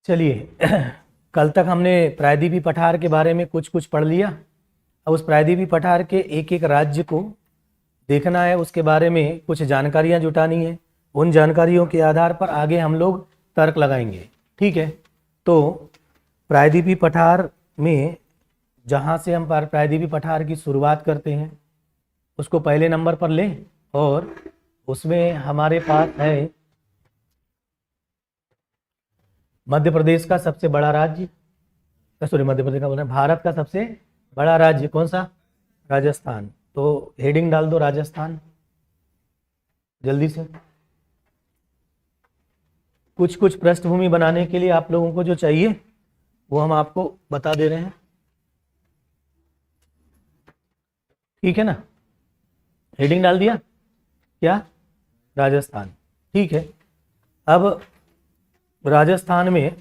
चलिए कल तक हमने प्रायद्वीपीय पठार के बारे में कुछ कुछ पढ़ लिया। अब उस प्रायद्वीपीय पठार के एक एक राज्य को देखना है, उसके बारे में कुछ जानकारियां जुटानी है। उन जानकारियों के आधार पर आगे हम लोग तर्क लगाएंगे। ठीक है, तो प्रायद्वीपीय पठार में जहाँ से हम प्रायद्वीपीय पठार की शुरुआत करते हैं उसको पहले नंबर पर लें, और उसमें हमारे पास है मध्य प्रदेश का सबसे बड़ा राज्य, मध्य प्रदेश का बोल रहे हैं, भारत का सबसे बड़ा राज्य कौन सा? राजस्थान। तो हेडिंग डाल दो राजस्थान जल्दी से। कुछ कुछ पृष्ठभूमि बनाने के लिए आप लोगों को जो चाहिए वो हम आपको बता दे रहे हैं, ठीक है ना। हेडिंग डाल दिया क्या? राजस्थान। ठीक है, अब राजस्थान में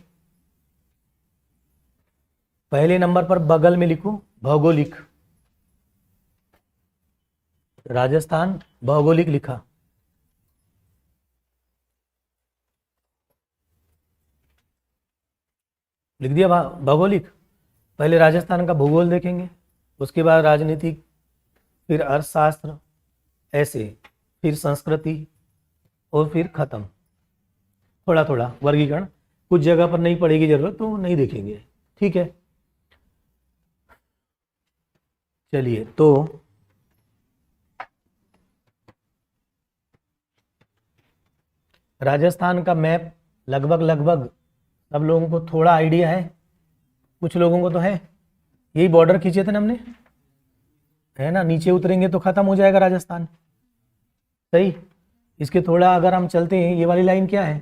पहले नंबर पर बगल में लिखो भौगोलिक। राजस्थान भौगोलिक लिखा। लिख दिया भौगोलिक। पहले राजस्थान का भूगोल देखेंगे, उसके बाद राजनीतिक, फिर अर्थशास्त्र, ऐसे फिर संस्कृति, और फिर खत्म। थोड़ा थोड़ा वर्गीकरण, कुछ जगह पर नहीं पड़ेगी जरूरत तो नहीं देखेंगे, ठीक है। चलिए, तो राजस्थान का मैप लगभग सब लोगों को थोड़ा आइडिया है, कुछ लोगों को तो है। यही बॉर्डर खींचे थे ना हमने, है ना, नीचे उतरेंगे तो खत्म हो जाएगा राजस्थान। सही। इसके थोड़ा अगर हम चलते हैं, ये वाली लाइन क्या है?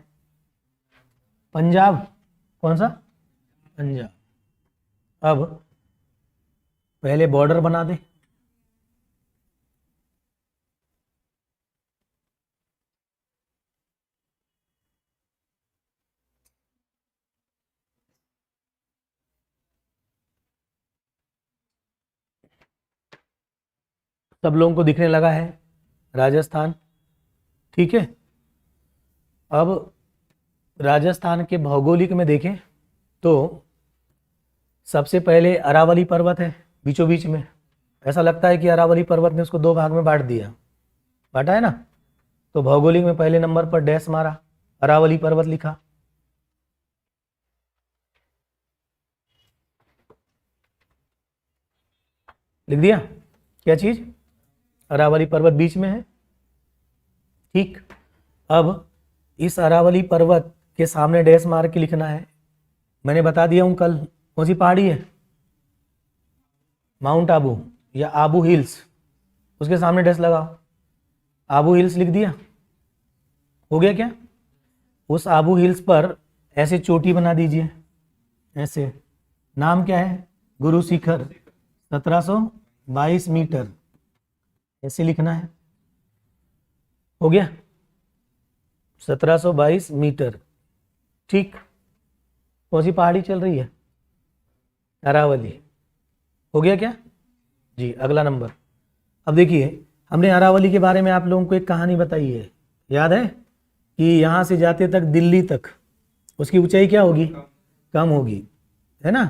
पंजाब। कौन सा? पंजाब। अब पहले बॉर्डर बना दे। सब लोगों को दिखने लगा है राजस्थान, ठीक है। अब राजस्थान के भौगोलिक में देखें तो सबसे पहले अरावली पर्वत है बीचों बीच में। ऐसा लगता है कि अरावली पर्वत ने उसको दो भाग में बांट दिया, बांटा है ना। तो भौगोलिक में पहले नंबर पर डैश मारा, अरावली पर्वत लिखा। लिख दिया क्या चीज? अरावली पर्वत बीच में है, ठीक। अब इस अरावली पर्वत के सामने डैश मार के लिखना है। मैंने बता दिया हूं कल, कौन सी पहाड़ी है? माउंट आबू या आबू हिल्स, उसके सामने डैश लगाओ। आबू हिल्स लिख दिया, हो गया क्या? उस आबू हिल्स पर ऐसे चोटी बना दीजिए, ऐसे। नाम क्या है? गुरु शिखर, 1722 मीटर, ऐसे लिखना है। हो गया 1722 मीटर, ठीक। कौन सी पहाड़ी चल रही है? अरावली। हो गया क्या जी? अगला नंबर। अब देखिए, हमने अरावली के बारे में आप लोगों को एक कहानी बताई है, याद है कि यहाँ से जाते तक दिल्ली तक उसकी ऊंचाई क्या होगी? कम होगी, है ना।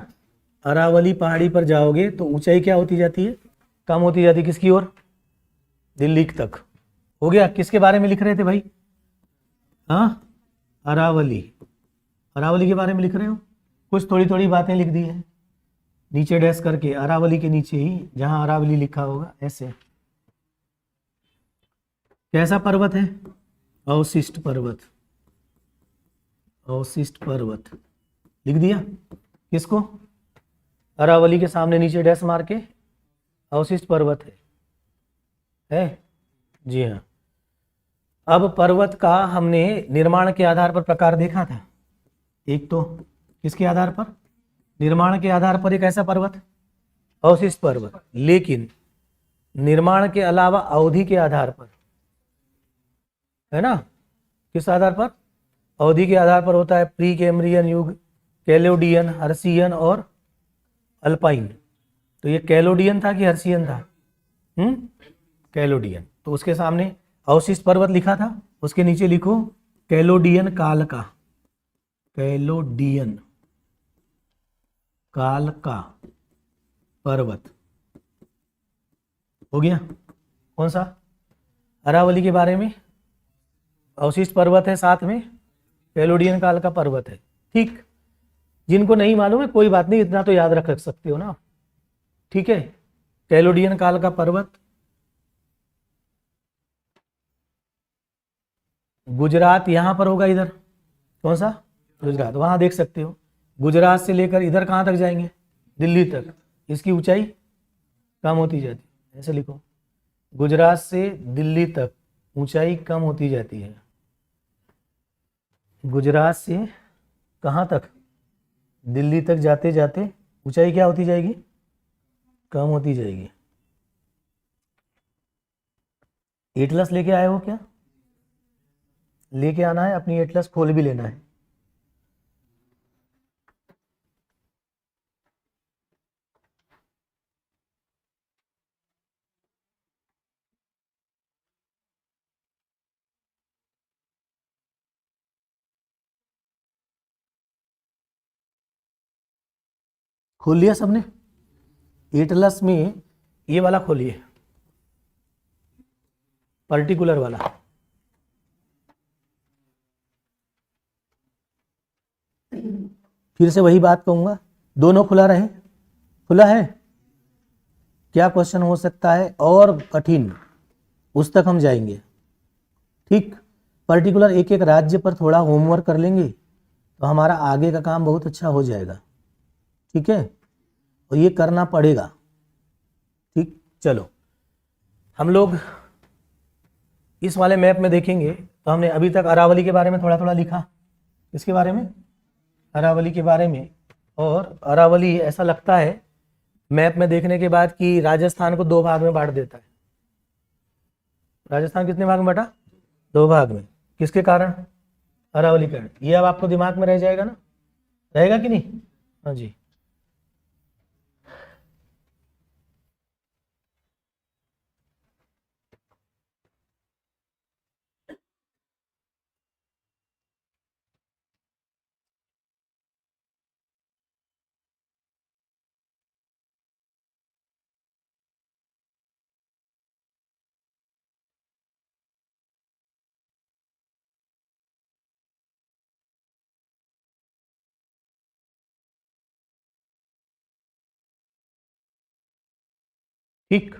अरावली पहाड़ी पर जाओगे तो ऊंचाई क्या होती जाती है? कम होती जाती है। किसकी ओर? दिल्ली तक। हो गया। किसके बारे में लिख रहे थे भाई? हाँ, अरावली। अरावली के बारे में लिख रहे हो। कुछ थोड़ी थोड़ी बातें लिख दी है नीचे डैश करके, अरावली के नीचे ही जहां अरावली लिखा होगा ऐसे। कैसा पर्वत है? अवशिष्ट पर्वत। अवशिष्ट पर्वत लिख दिया। किसको? अरावली के सामने नीचे डैश मार के अवशिष्ट पर्वत है जी हाँ। अब पर्वत का हमने निर्माण के आधार पर प्रकार देखा था। एक तो किसके आधार पर? निर्माण के आधार पर एक ऐसा पर्वत, अवशिष्ट पर्वत। लेकिन निर्माण के अलावा अवधि के आधार पर, है ना। किस आधार पर? अवधि के आधार पर होता है प्री कैम्ब्रियन युग, कैलोडियन, हर्सियन और अल्पाइन। तो ये कैलोडियन था कि हर्सियन था? कैलोडियन। तो उसके सामने अवशिष्ट पर्वत लिखा था, उसके नीचे लिखो कैलोडियन काल का। कैलोडियन काल का पर्वत हो गया। कौन सा? अरावली के बारे में अवशिष्ट पर्वत है, साथ में कैलोडियन काल का पर्वत है। ठीक, जिनको नहीं मालूम है कोई बात नहीं, इतना तो याद रख सकते हो ना। ठीक है, कैलोडियन काल का पर्वत गुजरात यहां पर होगा, इधर। कौन सा? गुजरात। वहां देख सकते हो, गुजरात से लेकर इधर कहां तक जाएंगे? दिल्ली तक। इसकी ऊंचाई कम होती जाती है, ऐसे लिखो, गुजरात से दिल्ली तक ऊंचाई कम होती जाती है। गुजरात से कहां तक? दिल्ली तक जाते जाते ऊंचाई क्या होती जाएगी? कम होती जाएगी। एटलस लेके आए हो क्या? लेके आना है, अपनी एटलस खोल भी लेना है। खोल लिया सबने? एटलस में ये वाला खोलिए, पर्टिकुलर वाला। फिर से वही बात कहूंगा, दोनों खुला रहे। खुला है? क्या क्वेश्चन हो सकता है और कठिन, उस तक हम जाएंगे। ठीक, पर्टिकुलर एक एक राज्य पर थोड़ा होमवर्क कर लेंगे तो हमारा आगे का काम बहुत अच्छा हो जाएगा। ठीक है, और ये करना पड़ेगा। ठीक, चलो हम लोग इस वाले मैप में देखेंगे तो हमने अभी तक अरावली के बारे में थोड़ा थोड़ा लिखा। इसके बारे में, अरावली के बारे में। और अरावली ऐसा लगता है मैप में देखने के बाद कि राजस्थान को दो भाग में बांट देता है। राजस्थान कितने भाग में बांटा? दो भाग में। किसके कारण? अरावली कारण। ये अब आपको दिमाग में रह जाएगा ना, रहेगा कि नहीं? हाँ जी। ठीक,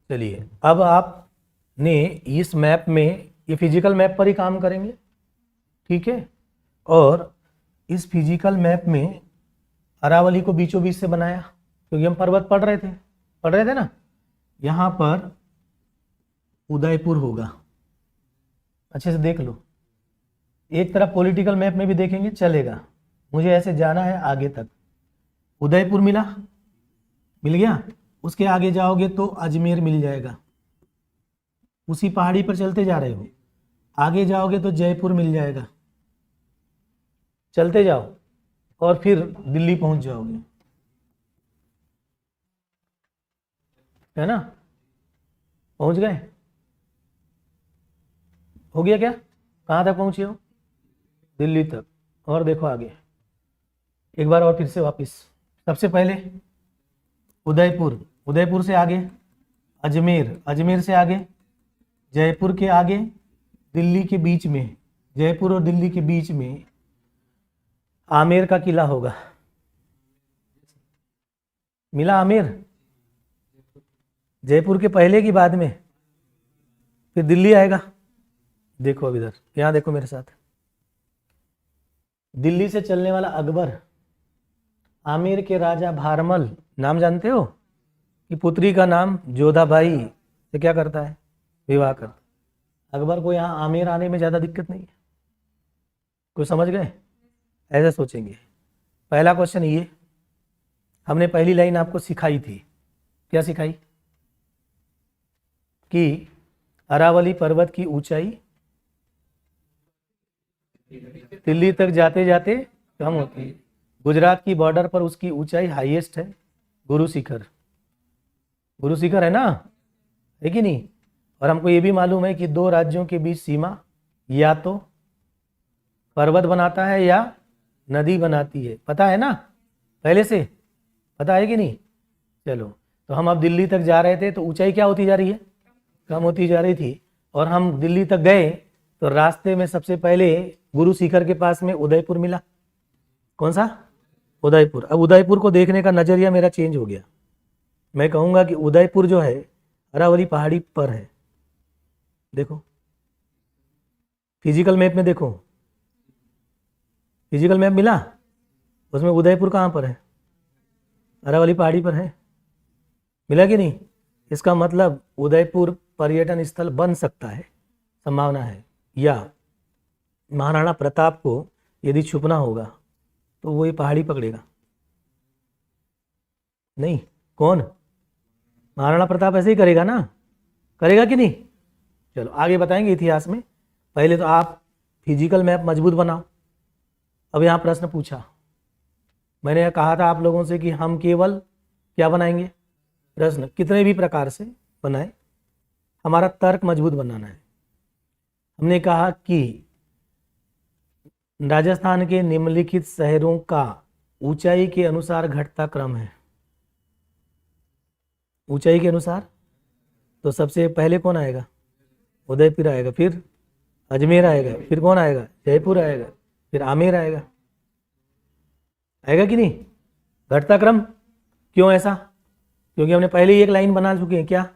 चलिए अब आपने इस मैप में, ये फिजिकल मैप पर ही काम करेंगे। ठीक है, और इस फिजिकल मैप में अरावली को बीचों बीच से बनाया, क्योंकि हम पर्वत पढ़ रहे थे ना। यहाँ पर उदयपुर होगा, अच्छे से देख लो। एक तरफ पॉलिटिकल मैप में भी देखेंगे चलेगा, मुझे ऐसे जाना है आगे तक। उदयपुर मिला, मिल गया। उसके आगे जाओगे तो अजमेर मिल जाएगा, उसी पहाड़ी पर चलते जा रहे हो। आगे जाओगे तो जयपुर मिल जाएगा, चलते जाओ और फिर दिल्ली पहुंच जाओगे, है ना। पहुंच गए? हो गया क्या? कहाँ तक पहुंचे हो? दिल्ली तक। और देखो आगे एक बार और फिर से वापस। सबसे पहले उदयपुर, उदयपुर से आगे अजमेर, अजमेर से आगे जयपुर के आगे दिल्ली के बीच में, जयपुर और दिल्ली के बीच में आमेर का किला होगा। मिला आमेर? जयपुर के पहले की बाद में? फिर दिल्ली आएगा। देखो अब इधर, यहाँ देखो मेरे साथ। दिल्ली से चलने वाला अकबर आमेर के राजा भारमल, नाम जानते हो, कि पुत्री का नाम जोधाबाई से क्या करता है? विवाह करता है। अकबर को यहाँ आमेर आने में ज़्यादा दिक्कत नहीं है। कुछ समझ गए? ऐसे सोचेंगे। पहला क्वेश्चन ये, हमने पहली लाइन आपको सिखाई थी, क्या सिखाई? कि अरावली पर्वत की ऊंचाई दिल्ली तक जाते जाते कम होती है। गुजरात की बॉर्डर पर उसकी ऊंचाई हाईएस्ट है, गुरु शिखर। गुरु शिखर है ना, है कि नहीं? और हमको ये भी मालूम है कि दो राज्यों के बीच सीमा या तो पर्वत बनाता है या नदी बनाती है? पता है ना पहले से, पता है कि नहीं? चलो, तो हम अब दिल्ली तक जा रहे थे तो ऊंचाई क्या होती जा रही है? कम होती जा रही थी। और हम दिल्ली तक गए तो रास्ते में सबसे पहले गुरु शिखर के पास में उदयपुर मिला। कौन सा? उदयपुर। अब उदयपुर को देखने का नजरिया मेरा चेंज हो गया। मैं कहूँगा कि उदयपुर जो है अरावली पहाड़ी पर है। देखो फिजिकल मैप में, देखो फिजिकल मैप मिला, उसमें उदयपुर कहाँ पर है? अरावली पहाड़ी पर है। मिला कि नहीं? इसका मतलब उदयपुर पर्यटन स्थल बन सकता है, संभावना है। या महाराणा प्रताप को यदि छुपना होगा तो वो ये पहाड़ी पकड़ेगा। नहीं, कौन? महाराणा प्रताप ऐसे ही करेगा ना, करेगा कि नहीं? चलो आगे बताएंगे इतिहास में। पहले तो आप फिजिकल मैप मजबूत बनाओ। अब यहाँ प्रश्न पूछा, मैंने कहा था आप लोगों से कि हम केवल क्या बनाएंगे? प्रश्न कितने भी प्रकार से बनाए, हमारा तर्क मजबूत बनाना है। हमने कहा कि राजस्थान के निम्नलिखित शहरों का ऊंचाई के अनुसार घटता क्रम है। ऊंचाई के अनुसार तो सबसे पहले कौन आएगा? उदयपुर आएगा, फिर अजमेर आएगा, फिर कौन आएगा? जयपुर आएगा, फिर आमेर आएगा। आएगा कि नहीं? घटता क्रम। क्यों ऐसा? क्योंकि हमने पहले ही एक लाइन बना चुके हैं। क्या?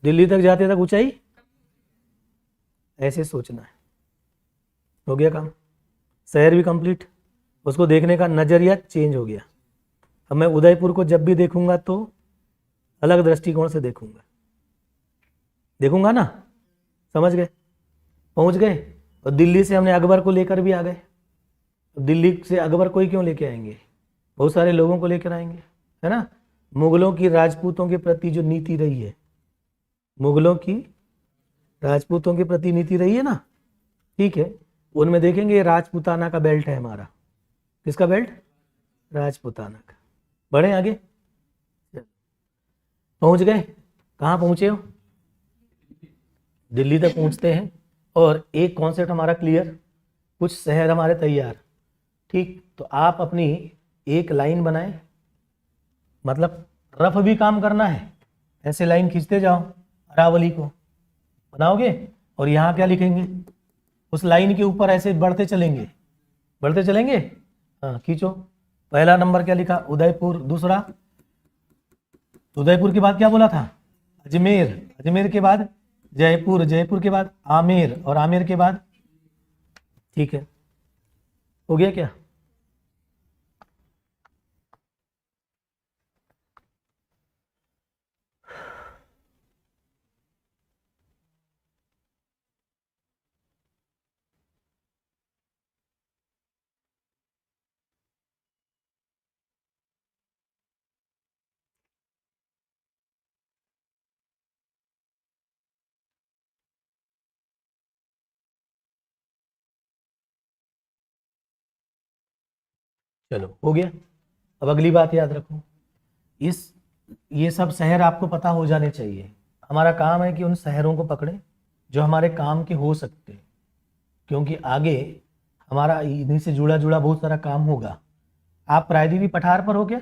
दिल्ली तक जाते तक ऊंचाई। ऐसे सोचना है। हो गया काम, शहर भी कंप्लीट, उसको देखने का नजरिया चेंज हो गया। अब मैं उदयपुर को जब भी देखूंगा तो अलग दृष्टिकोण से देखूंगा ना। समझ गए? पहुंच गए। और दिल्ली से हमने अकबर को लेकर भी आ गए। दिल्ली से अकबर को ही क्यों लेके आएंगे? बहुत सारे लोगों को लेकर आएंगे, है ना। मुगलों की राजपूतों के प्रति जो नीति रही है, मुगलों की राजपूतों के प्रति नीति रही है ना, ठीक है, उनमें देखेंगे राजपूताना का बेल्ट है हमारा। किसका बेल्ट? राजपूताना का। बढ़े आगे, पहुंच गए। कहाँ पहुंचे हो? दिल्ली तक पहुंचते हैं और एक कॉन्सेप्ट हमारा क्लियर, कुछ शहर हमारे तैयार। ठीक, तो आप अपनी एक लाइन बनाएं, मतलब रफ भी काम करना है, ऐसे लाइन खींचते जाओ अरावली को। बनाओगे और यहाँ क्या लिखेंगे? उस लाइन के ऊपर ऐसे बढ़ते चलेंगे, बढ़ते चलेंगे। हाँ, खींचो। पहला नंबर क्या लिखा? उदयपुर। दूसरा, उदयपुर के बाद क्या बोला था? अजमेर। अजमेर के बाद जयपुर। जयपुर के बाद आमेर, और आमेर के बाद, ठीक है, हो गया क्या? चलो हो गया। अब अगली बात याद रखो, ये सब शहर आपको पता हो जाने चाहिए। हमारा काम है कि उन शहरों को पकड़े जो हमारे काम के हो सकते, क्योंकि आगे हमारा इन्हीं से जुड़ा जुड़ा बहुत सारा काम होगा। आप प्रायद्वीपीय पठार पर हो क्या?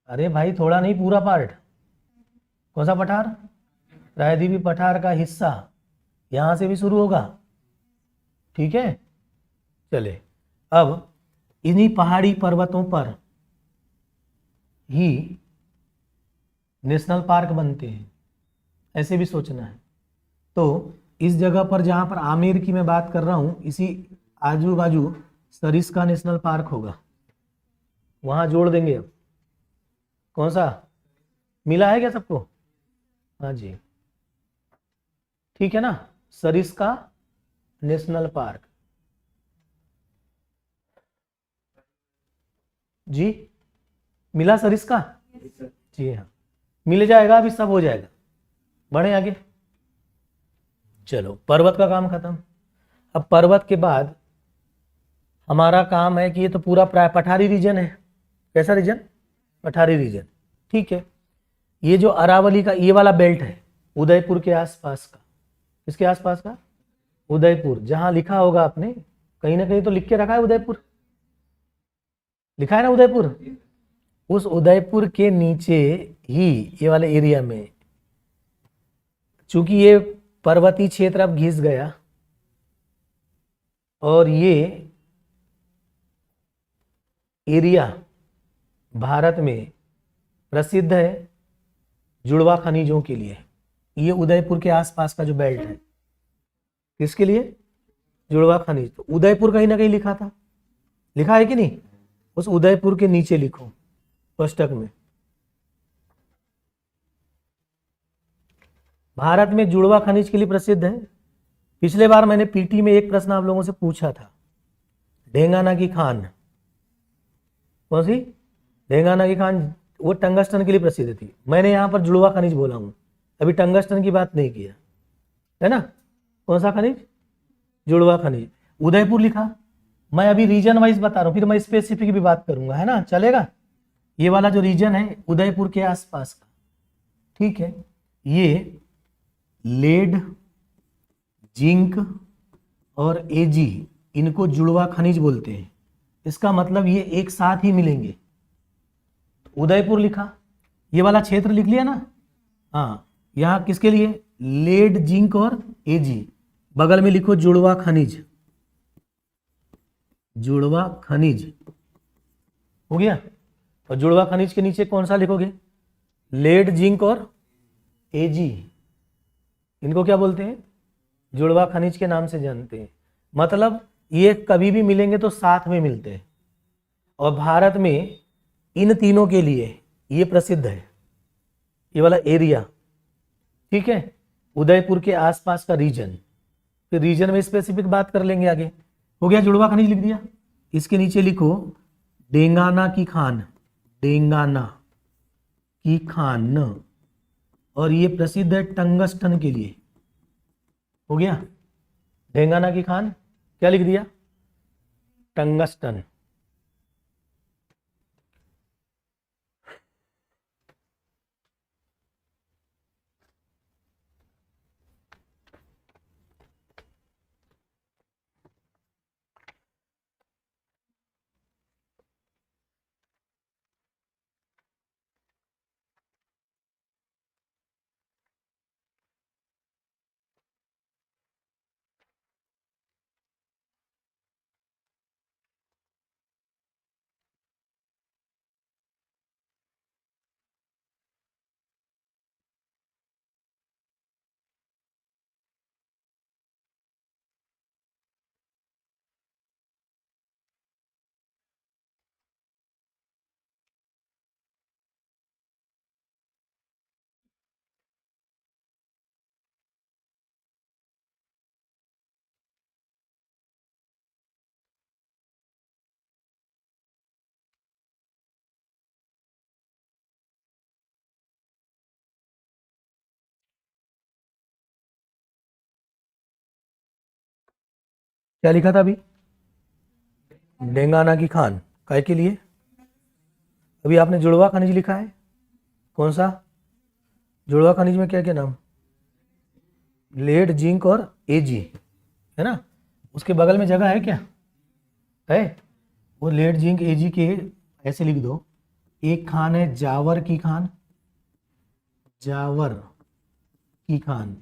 अरे भाई, थोड़ा नहीं, पूरा पार्ट। कौन सा पठार? प्रायद्वीपीय पठार का हिस्सा यहां से भी शुरू होगा, ठीक है। चले, अब इन्हीं पहाड़ी पर्वतों पर ही नेशनल पार्क बनते हैं, ऐसे भी सोचना है। तो इस जगह पर जहां पर आमेर की मैं बात कर रहा हूं, इसी आजू बाजू सरिस्का नेशनल पार्क होगा, वहां जोड़ देंगे। अब कौन सा मिला है क्या सबको? हाँ जी, ठीक है ना, सरिस्का नेशनल पार्क। जी मिला सरिस्का? जी हाँ, मिल जाएगा, अभी सब हो जाएगा। बढ़े आगे। चलो, पर्वत का काम खत्म। अब पर्वत के बाद हमारा काम है कि ये तो पूरा पठारी रीजन है। कैसा रीजन? पठारी रीजन, ठीक है। ये जो अरावली का ये वाला बेल्ट है उदयपुर के आसपास का, किसके आसपास का? उदयपुर। जहां लिखा होगा आपने, कहीं ना कहीं तो लिख के रखा है उदयपुर, लिखा है ना उदयपुर। उस उदयपुर के नीचे ही ये वाले एरिया में, चूंकि ये पर्वतीय क्षेत्र अब घिस गया और ये एरिया भारत में प्रसिद्ध है जुड़वा खनिजों के लिए। ये उदयपुर के आसपास का जो बेल्ट है, किसके लिए? जुड़वा खनिज। तो उदयपुर कहीं ना कहीं लिखा था, लिखा है कि नहीं? उस उदयपुर के नीचे लिखो पुस्तक में। भारत में जुड़वा खनिज के लिए प्रसिद्ध है। पिछले बार मैंने पीटी में एक प्रश्न आप लोगों से पूछा था, ढेंगाना की खान, कौन सी? ढेंगाना की खान, वो टंगस्टन के लिए प्रसिद्ध थी। मैंने यहां पर जुड़वा खनिज बोला हूं, अभी टंगस्टन की बात नहीं किया, है ना? कौन सा खनिज? जुड़वा खनिज। उदयपुर लिखा, मैं अभी रीजन वाइज बता रहा हूं, फिर मैं स्पेसिफिक भी बात करूंगा, है ना? चलेगा? ये वाला जो रीजन है उदयपुर के आसपास का, ठीक है, ये लेड, जिंक और एजी, इनको जुड़वा खनिज बोलते हैं। इसका मतलब ये एक साथ ही मिलेंगे। उदयपुर लिखा, ये वाला क्षेत्र लिख लिया ना? हाँ, यहां किसके लिए? लेड, जिंक और एजी। बगल में लिखो जुड़वा खनिज, जुड़वा खनिज, हो गया। और जुड़वा खनिज के नीचे कौन सा लिखोगे? लेड, जिंक और एजी, इनको क्या बोलते हैं? जुड़वा खनिज के नाम से जानते हैं। मतलब ये कभी भी मिलेंगे तो साथ में मिलते हैं, और भारत में इन तीनों के लिए ये प्रसिद्ध है, ये वाला एरिया, ठीक है, उदयपुर के आसपास का रीजन। फिर रीजन में स्पेसिफिक बात कर लेंगे आगे। हो गया, जुड़वा खनिज लिख दिया। इसके नीचे लिखो डेंगाना की खान, डेंगाना की खान, और ये प्रसिद्ध है टंगस्टन के लिए। हो गया, डेंगाना की खान, क्या लिख दिया? टंगस्टन। क्या लिखा था अभी? डेंगाना की खान, काय के लिए? अभी आपने जुड़वा खनिज लिखा है, कौन सा? जुड़वा खनिज में क्या क्या नाम? लेड, जिंक और एजी, है ना? उसके बगल में जगह है क्या? है, वो लेड, जिंक, एजी के ऐसे लिख दो। एक खान है जावर की खान, जावर की खान,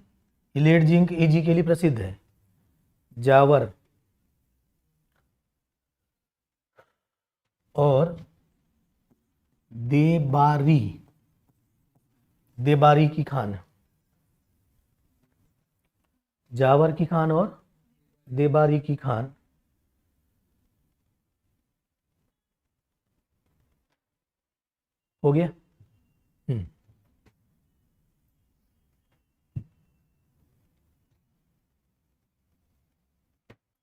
ये लेड, जिंक, एजी के लिए प्रसिद्ध है, जावर। और देबारी, देबारी की खान, जावर की खान और देबारी की खान। हो गया?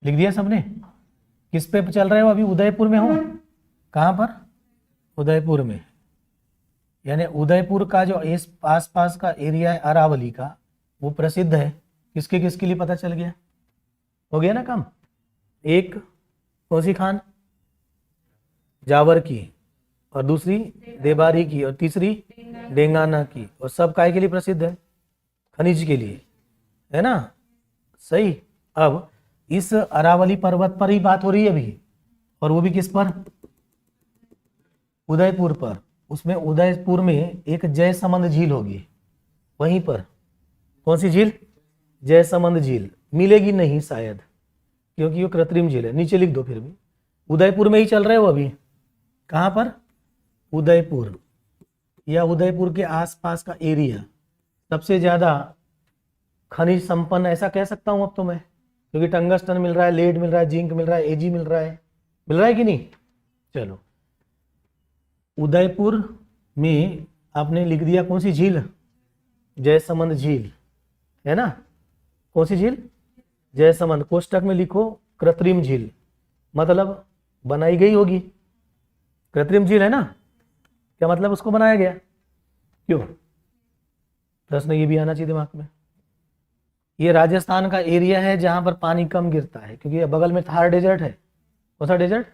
लिख दिया सबने? किस पे चल रहे हो अभी? उदयपुर में हो? कहां पर? उदयपुर में। यानी उदयपुर का जो इस आसपास का एरिया है अरावली का, वो प्रसिद्ध है। किसके किसके लिए पता चल गया? हो गया ना काम? एक कौन सी खान? जावर की, और दूसरी देबारी की, और तीसरी डेंगाना की। और सब काय के लिए प्रसिद्ध है? खनिज के लिए, है ना? सही। अब इस अरावली पर्वत पर ही बात हो रही है अभी, और वो भी किस पर? उदयपुर पर। उसमें उदयपुर में एक जयसमंद झील होगी, वहीं पर। कौन सी झील? जयसमंद झील। मिलेगी नहीं शायद, क्योंकि वो कृत्रिम झील है। नीचे लिख दो फिर भी। उदयपुर में ही चल रहे हो अभी। कहाँ पर? उदयपुर या उदयपुर के आसपास का एरिया सबसे ज्यादा खनिज संपन्न, ऐसा कह सकता हूं अब तो मैं, क्योंकि टंगस्टन मिल रहा है, लेड मिल रहा है, जिंक मिल रहा है, एजी मिल रहा है कि नहीं? चलो, उदयपुर में आपने लिख दिया कौन सी झील? जयसमंद झील, है ना? कौन सी झील? जयसमंद। कोष्टक में लिखो कृत्रिम झील, मतलब बनाई गई होगी। कृत्रिम झील है ना, क्या मतलब उसको बनाया गया? क्यों? प्रश्न ये भी आना चाहिए दिमाग में। ये राजस्थान का एरिया है जहां पर पानी कम गिरता है, क्योंकि बगल में थार डेजर्ट है। कौन सा डेजर्ट?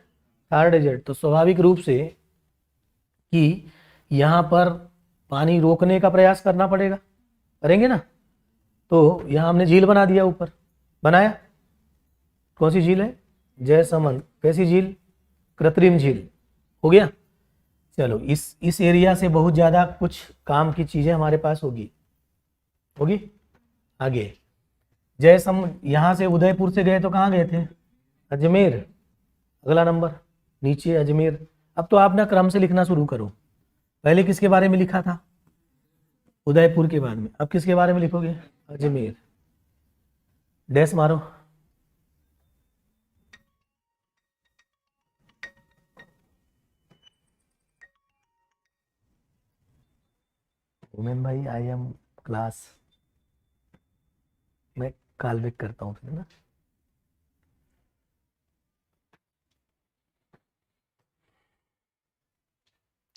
थार डेजर्ट। तो स्वाभाविक रूप से कि यहाँ पर पानी रोकने का प्रयास करना पड़ेगा, करेंगे ना। तो यहाँ हमने झील बना दिया, ऊपर बनाया। कौन सी झील है? जयसमंद। कैसी झील? कृत्रिम झील। हो गया। चलो, इस एरिया से बहुत ज़्यादा कुछ काम की चीज़ें हमारे पास होगी। आगे यहाँ से उदयपुर से गए तो कहाँ गए थे? अजमेर। अगला नंबर नीचे अजमेर। अब तो आपने क्रम से लिखना शुरू करो। पहले किसके बारे में लिखा था? उदयपुर के बाद में। अब किसके बारे में लिखोगे? अजमेर। डैश मारो। उमेन भाई, आई एम क्लास। मैं कॉल बैक करता हूँ फिर ना।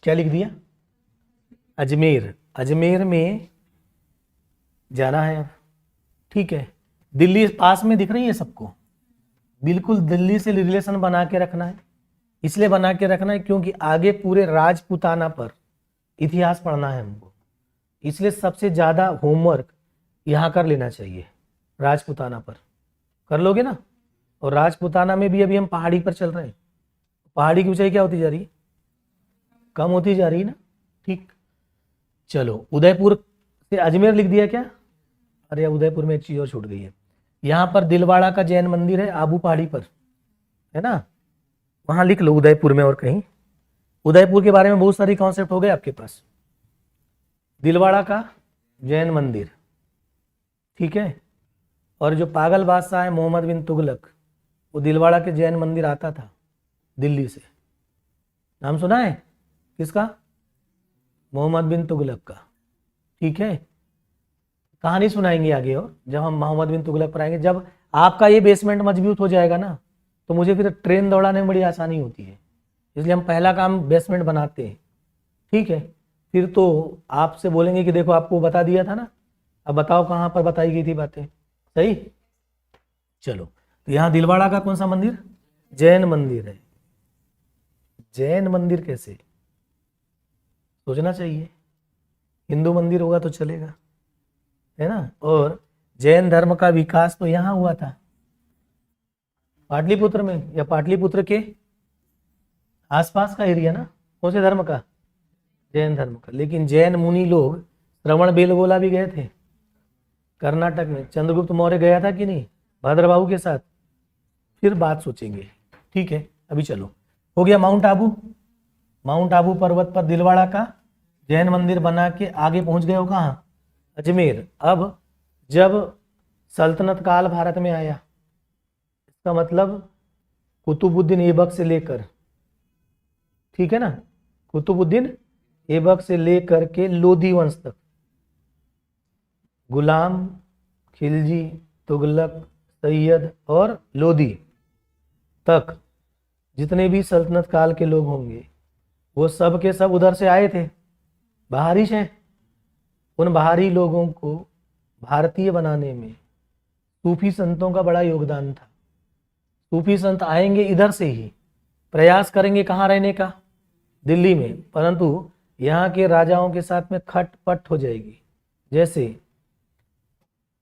क्या लिख दिया? अजमेर। अजमेर में जाना है अब। ठीक है। दिल्ली पास में दिख रही है सबको? बिल्कुल दिल्ली से रिलेशन बना के रखना है। इसलिए बना के रखना है क्योंकि आगे पूरे राजपूताना पर इतिहास पढ़ना है हमको, इसलिए सबसे ज्यादा होमवर्क यहाँ कर लेना चाहिए। राजपूताना पर कर लोगे ना। और राजपूताना में भी अभी हम पहाड़ी पर चल रहे हैं। पहाड़ी की ऊंचाई क्या होती जा रही है? कम होती जा रही है ना। ठीक। चलो, उदयपुर से अजमेर लिख दिया क्या? अरे उदयपुर में एक चीज और छूट गई है। यहाँ पर दिलवाड़ा का जैन मंदिर है, आबू पहाड़ी पर, है ना? वहां लिख लो उदयपुर में और कहीं। उदयपुर के बारे में बहुत सारी कॉन्सेप्ट हो गए आपके पास। दिलवाड़ा का जैन मंदिर, ठीक है। और जो पागल बादशाह है मोहम्मद बिन तुगलक, वो दिलवाड़ा के जैन मंदिर आता था दिल्ली से। नाम सुना है किसका? मोहम्मद बिन तुगलक का। ठीक है। कहानी सुनाएंगे आगे, और जब हम मोहम्मद बिन तुगलक पर आएंगे, जब आपका ये बेसमेंट मजबूत हो जाएगा ना, तो मुझे फिर ट्रेन दौड़ाने में बड़ी आसानी होती है। इसलिए हम पहला काम बेसमेंट बनाते हैं। ठीक है। फिर तो आपसे बोलेंगे कि देखो आपको बता दिया था ना, अब बताओ कहाँ पर बताई गई थी बातें। सही। चलो, तो यहाँ दिलवाड़ा का कौन सा मंदिर? जैन मंदिर है। जैन मंदिर कैसे? सोचना चाहिए। हिंदू मंदिर होगा तो चलेगा, है ना। और जैन धर्म का विकास तो यहाँ हुआ था, पाटलिपुत्र में, या पाटलिपुत्र के आसपास का एरिया ना। कौन से धर्म का? जैन धर्म का। लेकिन जैन मुनि लोग श्रवण बेलगोला भी गए थे कर्नाटक में। चंद्रगुप्त मौर्य गया था कि नहीं भद्रबाहु के साथ? फिर बात सोचेंगे। ठीक है। अभी चलो, हो गया माउंट आबू। माउंट आबू पर्वत पर दिलवाड़ा का जैन मंदिर बना के आगे पहुंच गए हो कहाँ? अजमेर। अब जब सल्तनत काल भारत में आया, इसका मतलब कुतुबुद्दीन ऐबक से लेकर, ठीक है ना, कुतुबुद्दीन ऐबक से लेकर के लोधी वंश तक, गुलाम, खिलजी, तुगलक, सैयद और लोधी तक जितने भी सल्तनत काल के लोग होंगे, वो सब के सब उधर से आए थे, बाहरी से। उन बाहरी लोगों को भारतीय बनाने में सूफी संतों का बड़ा योगदान था। सूफी संत आएंगे इधर से ही, प्रयास करेंगे कहाँ रहने का? दिल्ली में, परंतु यहाँ के राजाओं के साथ में खटपट हो जाएगी। जैसे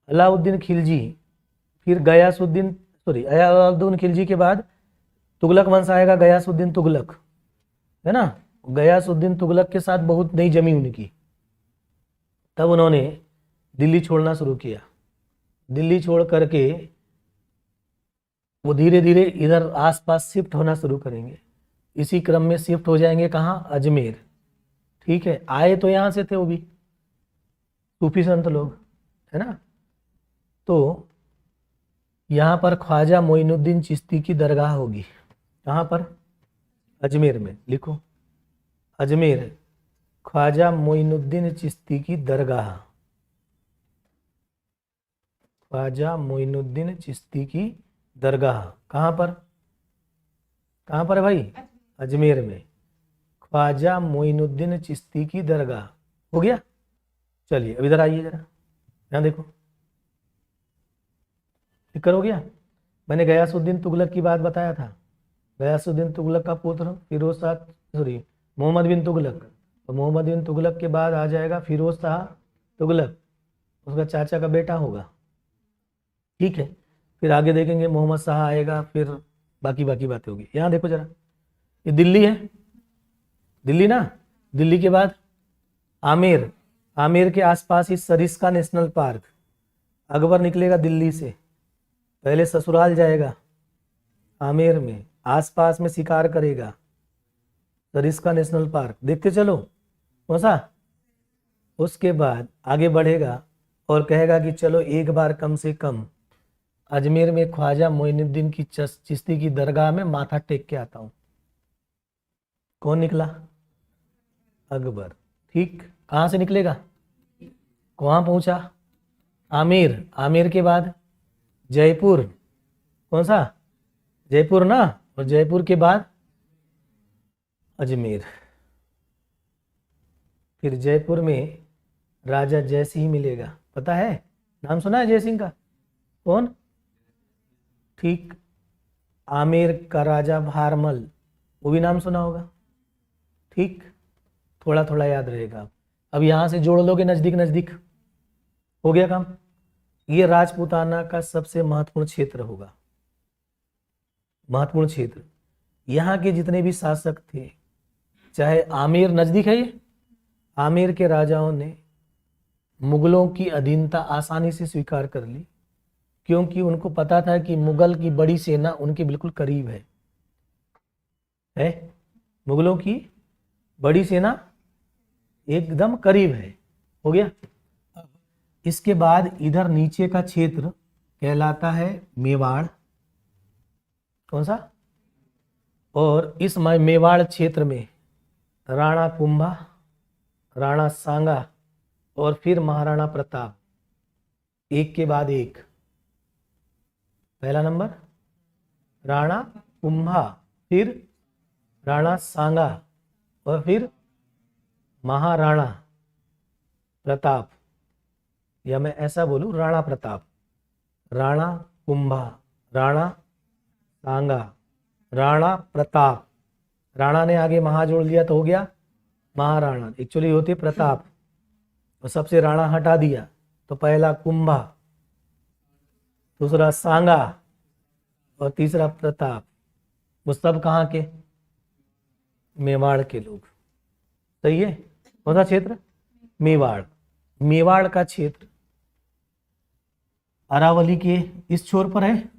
अलाउद्दीन खिलजी फिर गयासुद्दीन अलाउद्दीन खिलजी के बाद तुगलक वंश आएगा, गयासुद्दीन तुगलक, है ना। गयासुद्दीन तुगलक के साथ बहुत नहीं जमी उनकी, तब उन्होंने दिल्ली छोड़ना शुरू किया। दिल्ली छोड़ करके वो धीरे धीरे इधर आसपास शिफ्ट होना शुरू करेंगे। इसी क्रम में शिफ्ट हो जाएंगे कहाँ, अजमेर। ठीक है, आए तो यहाँ से थे वो भी सूफी संत लोग, है ना। तो यहाँ पर ख्वाजा मोइनुद्दीन चिश्ती की दरगाह होगी। कहाँ पर, अजमेर में। लिखो, अजमेर ख्वाजा मोइनुद्दीन चिश्ती की दरगाह, ख्वाजा मोइनुद्दीन चिश्ती की दरगाह कहाँ पर, कहाँ पर है भाई, अजमेर में ख्वाजा मोइनुद्दीन चिश्ती की दरगाह। हो गया। चलिए अब इधर आइए जरा, यहाँ देखो, फिक्र हो गया। मैंने गयासुद्दीन तुगलक की बात बताया था। गयासुद्दीन तुगलक का पुत्र फिरोज शाह, मोहम्मद बिन तुगलक। तो मोहम्मद बिन तुगलक के बाद आ जाएगा फिरोज शाह तुगलक, उसका चाचा का बेटा होगा। ठीक है, फिर आगे देखेंगे मोहम्मद शाह आएगा, फिर बाकी बाकी बातें होगी। यहाँ देखो जरा, ये दिल्ली है, दिल्ली ना। दिल्ली के बाद आमेर, आमेर के आसपास ही सरिस्का नेशनल पार्क। अकबर निकलेगा दिल्ली से, पहले ससुराल जाएगा, आमेर में आसपास में शिकार करेगा, सरिस्का नेशनल पार्क देखते चलो कौन सा। उसके बाद आगे बढ़ेगा और कहेगा कि चलो एक बार कम से कम अजमेर में ख्वाजा मोइनुद्दीन की चिश्ती की दरगाह में माथा टेक के आता हूं। कौन निकला, अकबर। ठीक, कहां से निकलेगा, कहां पहुंचा, आमेर। आमेर के बाद जयपुर, कौन सा, जयपुर ना। और जयपुर के बाद अजमेर। फिर जयपुर में राजा जयसिंह मिलेगा, पता है, नाम सुना है जयसिंह का, कौन। ठीक, आमेर का राजा भारमल, वो भी नाम सुना होगा। ठीक, थोड़ा थोड़ा याद रहेगा। अब यहां से जोड़ लोगे नजदीक नजदीक, हो गया काम। ये राजपूताना का सबसे महत्वपूर्ण क्षेत्र होगा, महत्वपूर्ण क्षेत्र। यहाँ के जितने भी शासक थे, चाहे आमेर नजदीक है, ये आमेर के राजाओं ने मुगलों की अधीनता आसानी से स्वीकार कर ली, क्योंकि उनको पता था कि मुगल की बड़ी सेना उनके बिल्कुल करीब है। मुगलों की बड़ी सेना एकदम करीब है। हो गया। इसके बाद इधर नीचे का क्षेत्र कहलाता है मेवाड़, कौन सा। और इस मेवाड़ क्षेत्र में राणा कुंभा, राणा सांगा और फिर महाराणा प्रताप, एक के बाद एक। पहला नंबर राणा कुंभा, फिर राणा सांगा और फिर महाराणा प्रताप, या मैं ऐसा बोलूं राणा प्रताप। राणा कुंभा, राणा सांगा, राणा प्रताप। राणा ने आगे महा जोड़ लिया तो हो गया महाराणा, एक्चुअली होते प्रताप, और सबसे राणा हटा दिया तो पहला कुंभा, दूसरा सांगा और तीसरा प्रताप। वो सब कहाँ के, मेवाड़ के लोग। सही है। कौन सा क्षेत्र, मेवाड़। मेवाड़ का क्षेत्र अरावली के इस छोर पर है,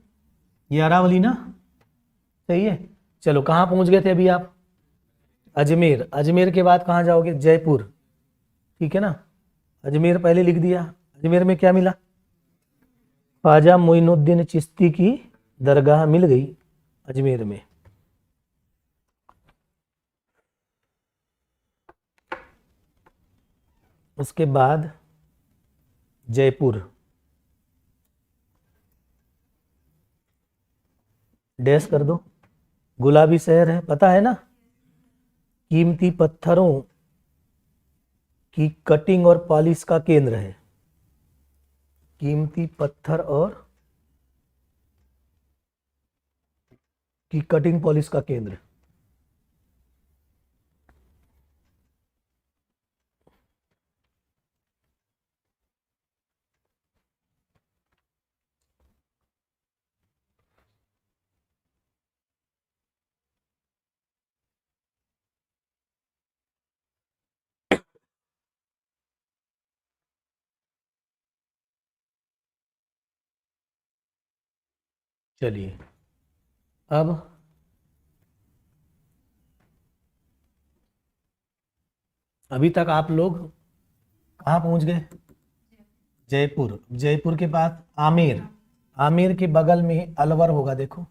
ये अरावली ना। सही है। चलो कहाँ पहुंच गए थे अभी आप, अजमेर। अजमेर के बाद कहाँ जाओगे, जयपुर। ठीक है ना, अजमेर पहले लिख दिया। अजमेर में क्या मिला, ख्वाजा मोइनुद्दीन चिश्ती की दरगाह मिल गई अजमेर में। उसके बाद जयपुर, डैश कर दो, गुलाबी शहर है, पता है ना, कीमती पत्थरों की कटिंग और पॉलिश का केंद्र है। कीमती पत्थर और की कटिंग पॉलिश का केंद्र। चलिए अब अभी तक आप लोग कहाँ पहुंच गए? जयपुर। जयपुर के बाद आमेर, आमेर के बगल में अलवर होगा, देखो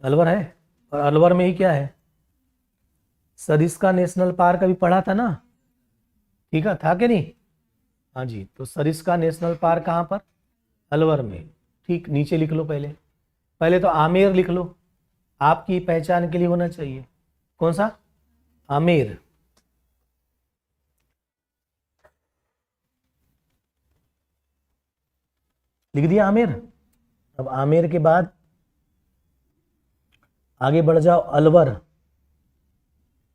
अलवर है, और अलवर में ही क्या है? सरिस्का नेशनल पार्क अभी पढ़ा था ना, ठीक है, था कि नहीं? हाँ जी, तो सरिस्का नेशनल पार्क कहाँ पर? अलवर में। ठीक, नीचे लिख लो, पहले पहले तो आमेर लिख लो, आपकी पहचान के लिए होना चाहिए। कौन सा? आमेर। लिख दिया आमेर। अब आमेर के बाद आगे बढ़ जाओ, अलवर,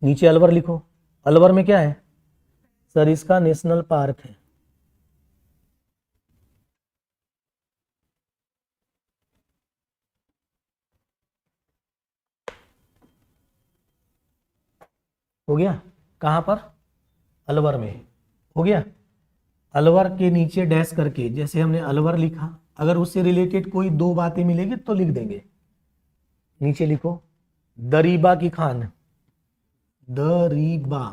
नीचे अलवर लिखो। अलवर में क्या है? सरिस्का नेशनल पार्क है। हो गया? कहाँ पर? अलवर में। हो गया? अलवर के नीचे डैश करके, जैसे हमने अलवर लिखा, अगर उससे रिलेटेड कोई दो बातें मिलेगी तो लिख देंगे। नीचे लिखो दरीबा की खान, दरीबा,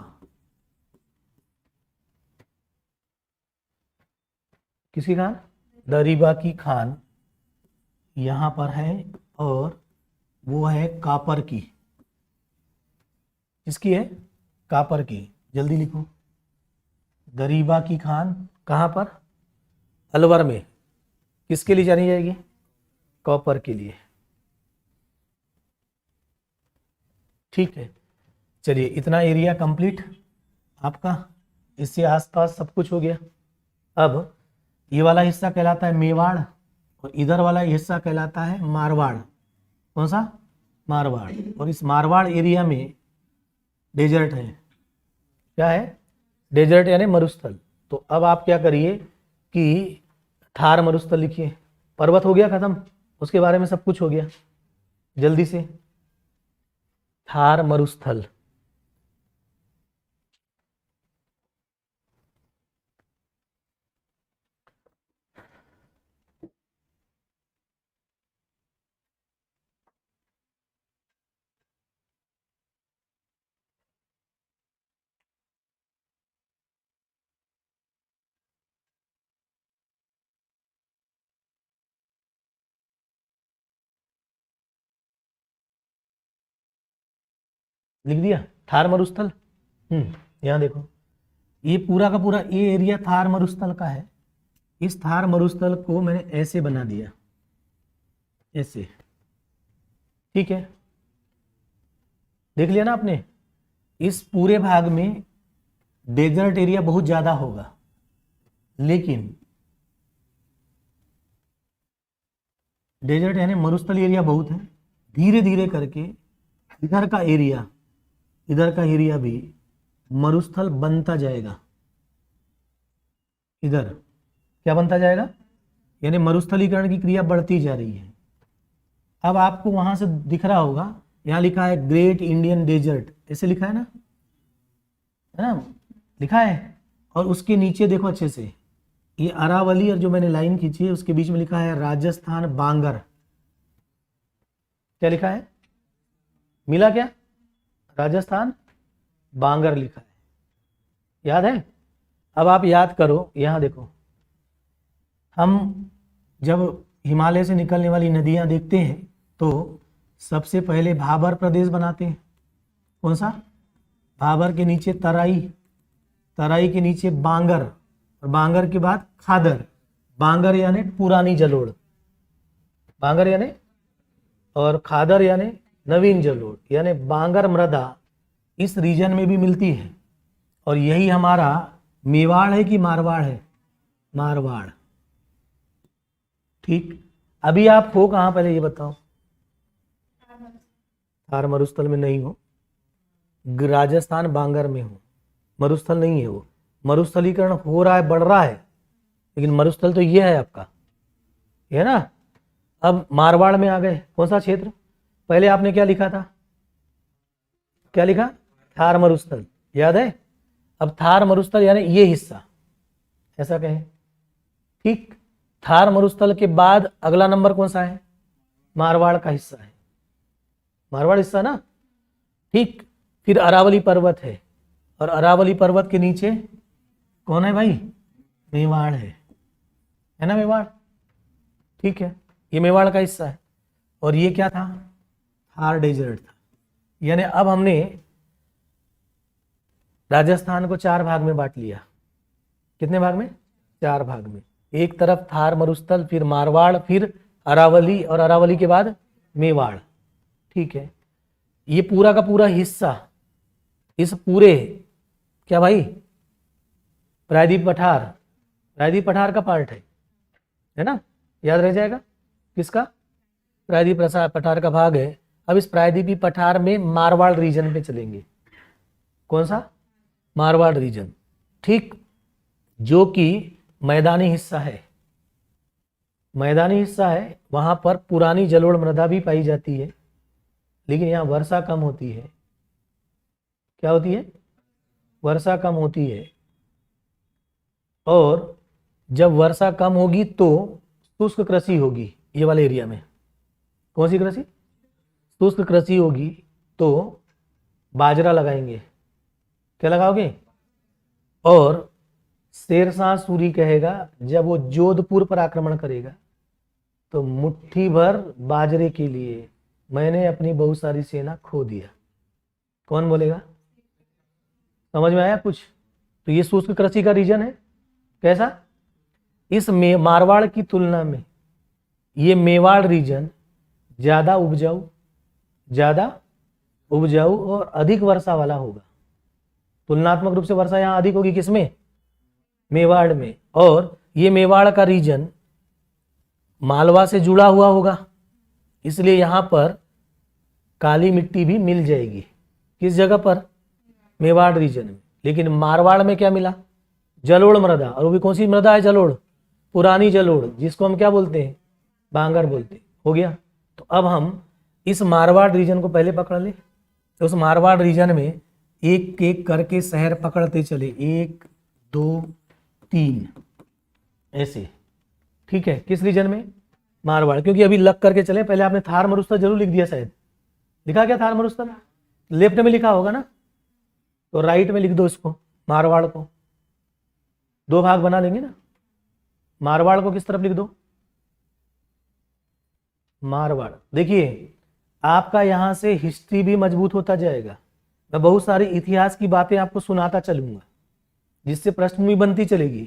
किसकी खान? दरीबा की खान यहां पर है, और वो है कापर की। किसकी है? कापर की। जल्दी लिखो, दरीबा की खान कहां पर? अलवर में। किसके लिए जानी जाएगी? कॉपर के लिए। ठीक है, चलिए इतना एरिया कंप्लीट आपका, इससे आसपास सब कुछ हो गया। अब ये वाला हिस्सा कहलाता है मेवाड़, और इधर वाला हिस्सा कहलाता है मारवाड़। कौन सा? मारवाड़। और इस मारवाड़ एरिया में डेजर्ट है। क्या है? डेजर्ट यानी मरुस्थल। तो अब आप क्या करिए कि थार मरुस्थल लिखिए। पर्वत हो गया खत्म, उसके बारे में सब कुछ हो गया। जल्दी से थार मरुस्थल। लिख दिया थार मरुस्थल। यहाँ देखो, ये पूरा का पूरा ये एरिया थार मरुस्थल का है। इस थार मरुस्थल को मैंने ऐसे बना दिया, ऐसे। ठीक है, देख लिया ना आपने? इस पूरे भाग में डेजर्ट एरिया बहुत ज्यादा होगा, लेकिन डेजर्ट यानी मरुस्थल एरिया बहुत है। धीरे धीरे करके इधर का एरिया, इधर का एरिया भी मरुस्थल बनता जाएगा। इधर क्या बनता जाएगा? यानी मरुस्थलीकरण की क्रिया बढ़ती जा रही है। अब आपको वहां से दिख रहा होगा, यहाँ लिखा है ग्रेट इंडियन डेजर्ट, ऐसे लिखा है ना, है ना? लिखा है। और उसके नीचे देखो अच्छे से, ये अरावली और जो मैंने लाइन खींची है उसके बीच में लिखा है राजस्थान बांगर। क्या लिखा है? मिला क्या? राजस्थान बांगर लिखा है, याद है? अब आप याद करो, यहां देखो, हम जब हिमालय से निकलने वाली नदियां देखते हैं तो सबसे पहले भाबर प्रदेश बनाते हैं। कौन सा? भाबर के नीचे तराई, तराई के नीचे बांगर, और बांगर के बाद खादर। बांगर यानी पुरानी जलोढ़, बांगर यानी, और खादर यानी नवीन जलोढ़, यानी बांगर मृदा इस रीजन में भी मिलती है। और यही हमारा मेवाड़ है कि मारवाड़ है? मारवाड़। ठीक, अभी आप हो कहां पहले ये बताओ? थार मरुस्थल में नहीं हो, राजस्थान बांगर में हो। मरुस्थल नहीं है वो, मरुस्थलीकरण हो रहा है, बढ़ रहा है, लेकिन मरुस्थल तो ये है आपका, ये है ना? अब मारवाड़ में आ गए। कौन सा क्षेत्र? पहले आपने क्या लिखा था? क्या लिखा? थार मरुस्थल, याद है? अब थार मरुस्थल यानी ये हिस्सा, ऐसा कहें। ठीक, थार मरुस्थल के बाद अगला नंबर कौन सा है? मारवाड़ का हिस्सा है, मारवाड़ हिस्सा ना, ठीक। फिर अरावली पर्वत है, और अरावली पर्वत के नीचे कौन है भाई? मेवाड़ है ना, मेवाड़, ठीक है, ये मेवाड़ का हिस्सा है। और ये क्या था? थार डेजर्ट था। यानी अब हमने राजस्थान को 4 भाग में बांट लिया। कितने भाग में? 4 भाग में। एक तरफ थार मरुस्थल, फिर मारवाड़, फिर अरावली, और अरावली के बाद मेवाड़, ठीक है। ये पूरा का पूरा हिस्सा, इस पूरे, क्या भाई? प्रायद्वीप पठार, प्रायद्वीप पठार का पार्ट है ना, याद रह जाएगा। किसका? प्रायद्वीप पठार का भाग है। अब इस प्रायद्वीपी पठार में मारवाड़ रीजन पे चलेंगे। कौन सा? मारवाड़ रीजन, ठीक, जो कि मैदानी हिस्सा है, मैदानी हिस्सा है। वहां पर पुरानी जलोढ़ मृदा भी पाई जाती है, लेकिन यहाँ वर्षा कम होती है। क्या होती है? वर्षा कम होती है। और जब वर्षा कम होगी तो शुष्क कृषि होगी ये वाले एरिया में। कौन सी कृषि? शुष्क कृषि होगी, तो बाजरा लगाएंगे। क्या लगाओगे? और शेरशाह सूरी कहेगा, जब वो जोधपुर पर आक्रमण करेगा तो मुट्ठी भर बाजरे के लिए मैंने अपनी बहुत सारी सेना खो दिया। कौन बोलेगा? समझ में आया कुछ? तो ये शुष्क कृषि का रीजन है। कैसा? इस मारवाड़ की तुलना में ये मेवाड़ रीजन ज्यादा उपजाऊ और अधिक वर्षा वाला होगा। तुलनात्मक रूप से वर्षा यहाँ अधिक होगी। किसमें? मेवाड़ में। और ये मेवाड़ का रीजन मालवा से जुड़ा हुआ होगा, इसलिए यहाँ पर काली मिट्टी भी मिल जाएगी। किस जगह पर? मेवाड़ रीजन में। लेकिन मारवाड़ में क्या मिला? जलोढ़ मृदा। और वो भी कौन सी मृदा है? जलोढ़, पुरानी जलोढ़, जिसको हम क्या बोलते हैं? बांगर बोलते हैं। हो गया। तो अब हम इस मारवाड़ रीजन को पहले पकड़ ले। तो उस मारवाड़ रीजन में एक एक करके शहर पकड़ते चले, 1 2 3 ऐसे, ठीक है। किस रीजन में? मारवाड़। क्योंकि अभी लग करके चले, पहले आपने थार मरुस्थल जरूर लिख दिया, शायद लिखा क्या? थार मरुस्थल लेफ्ट में लिखा होगा ना, तो राइट में लिख दो इसको, मारवाड़ को। 2 भाग बना लेंगे ना। मारवाड़ को किस तरफ लिख दो? मारवाड़। देखिए आपका यहां से हिस्ट्री भी मजबूत होता जाएगा। मैं बहुत सारी इतिहास की बातें आपको सुनाता चलूंगा, जिससे पृष्ठभूमि बनती चलेगी।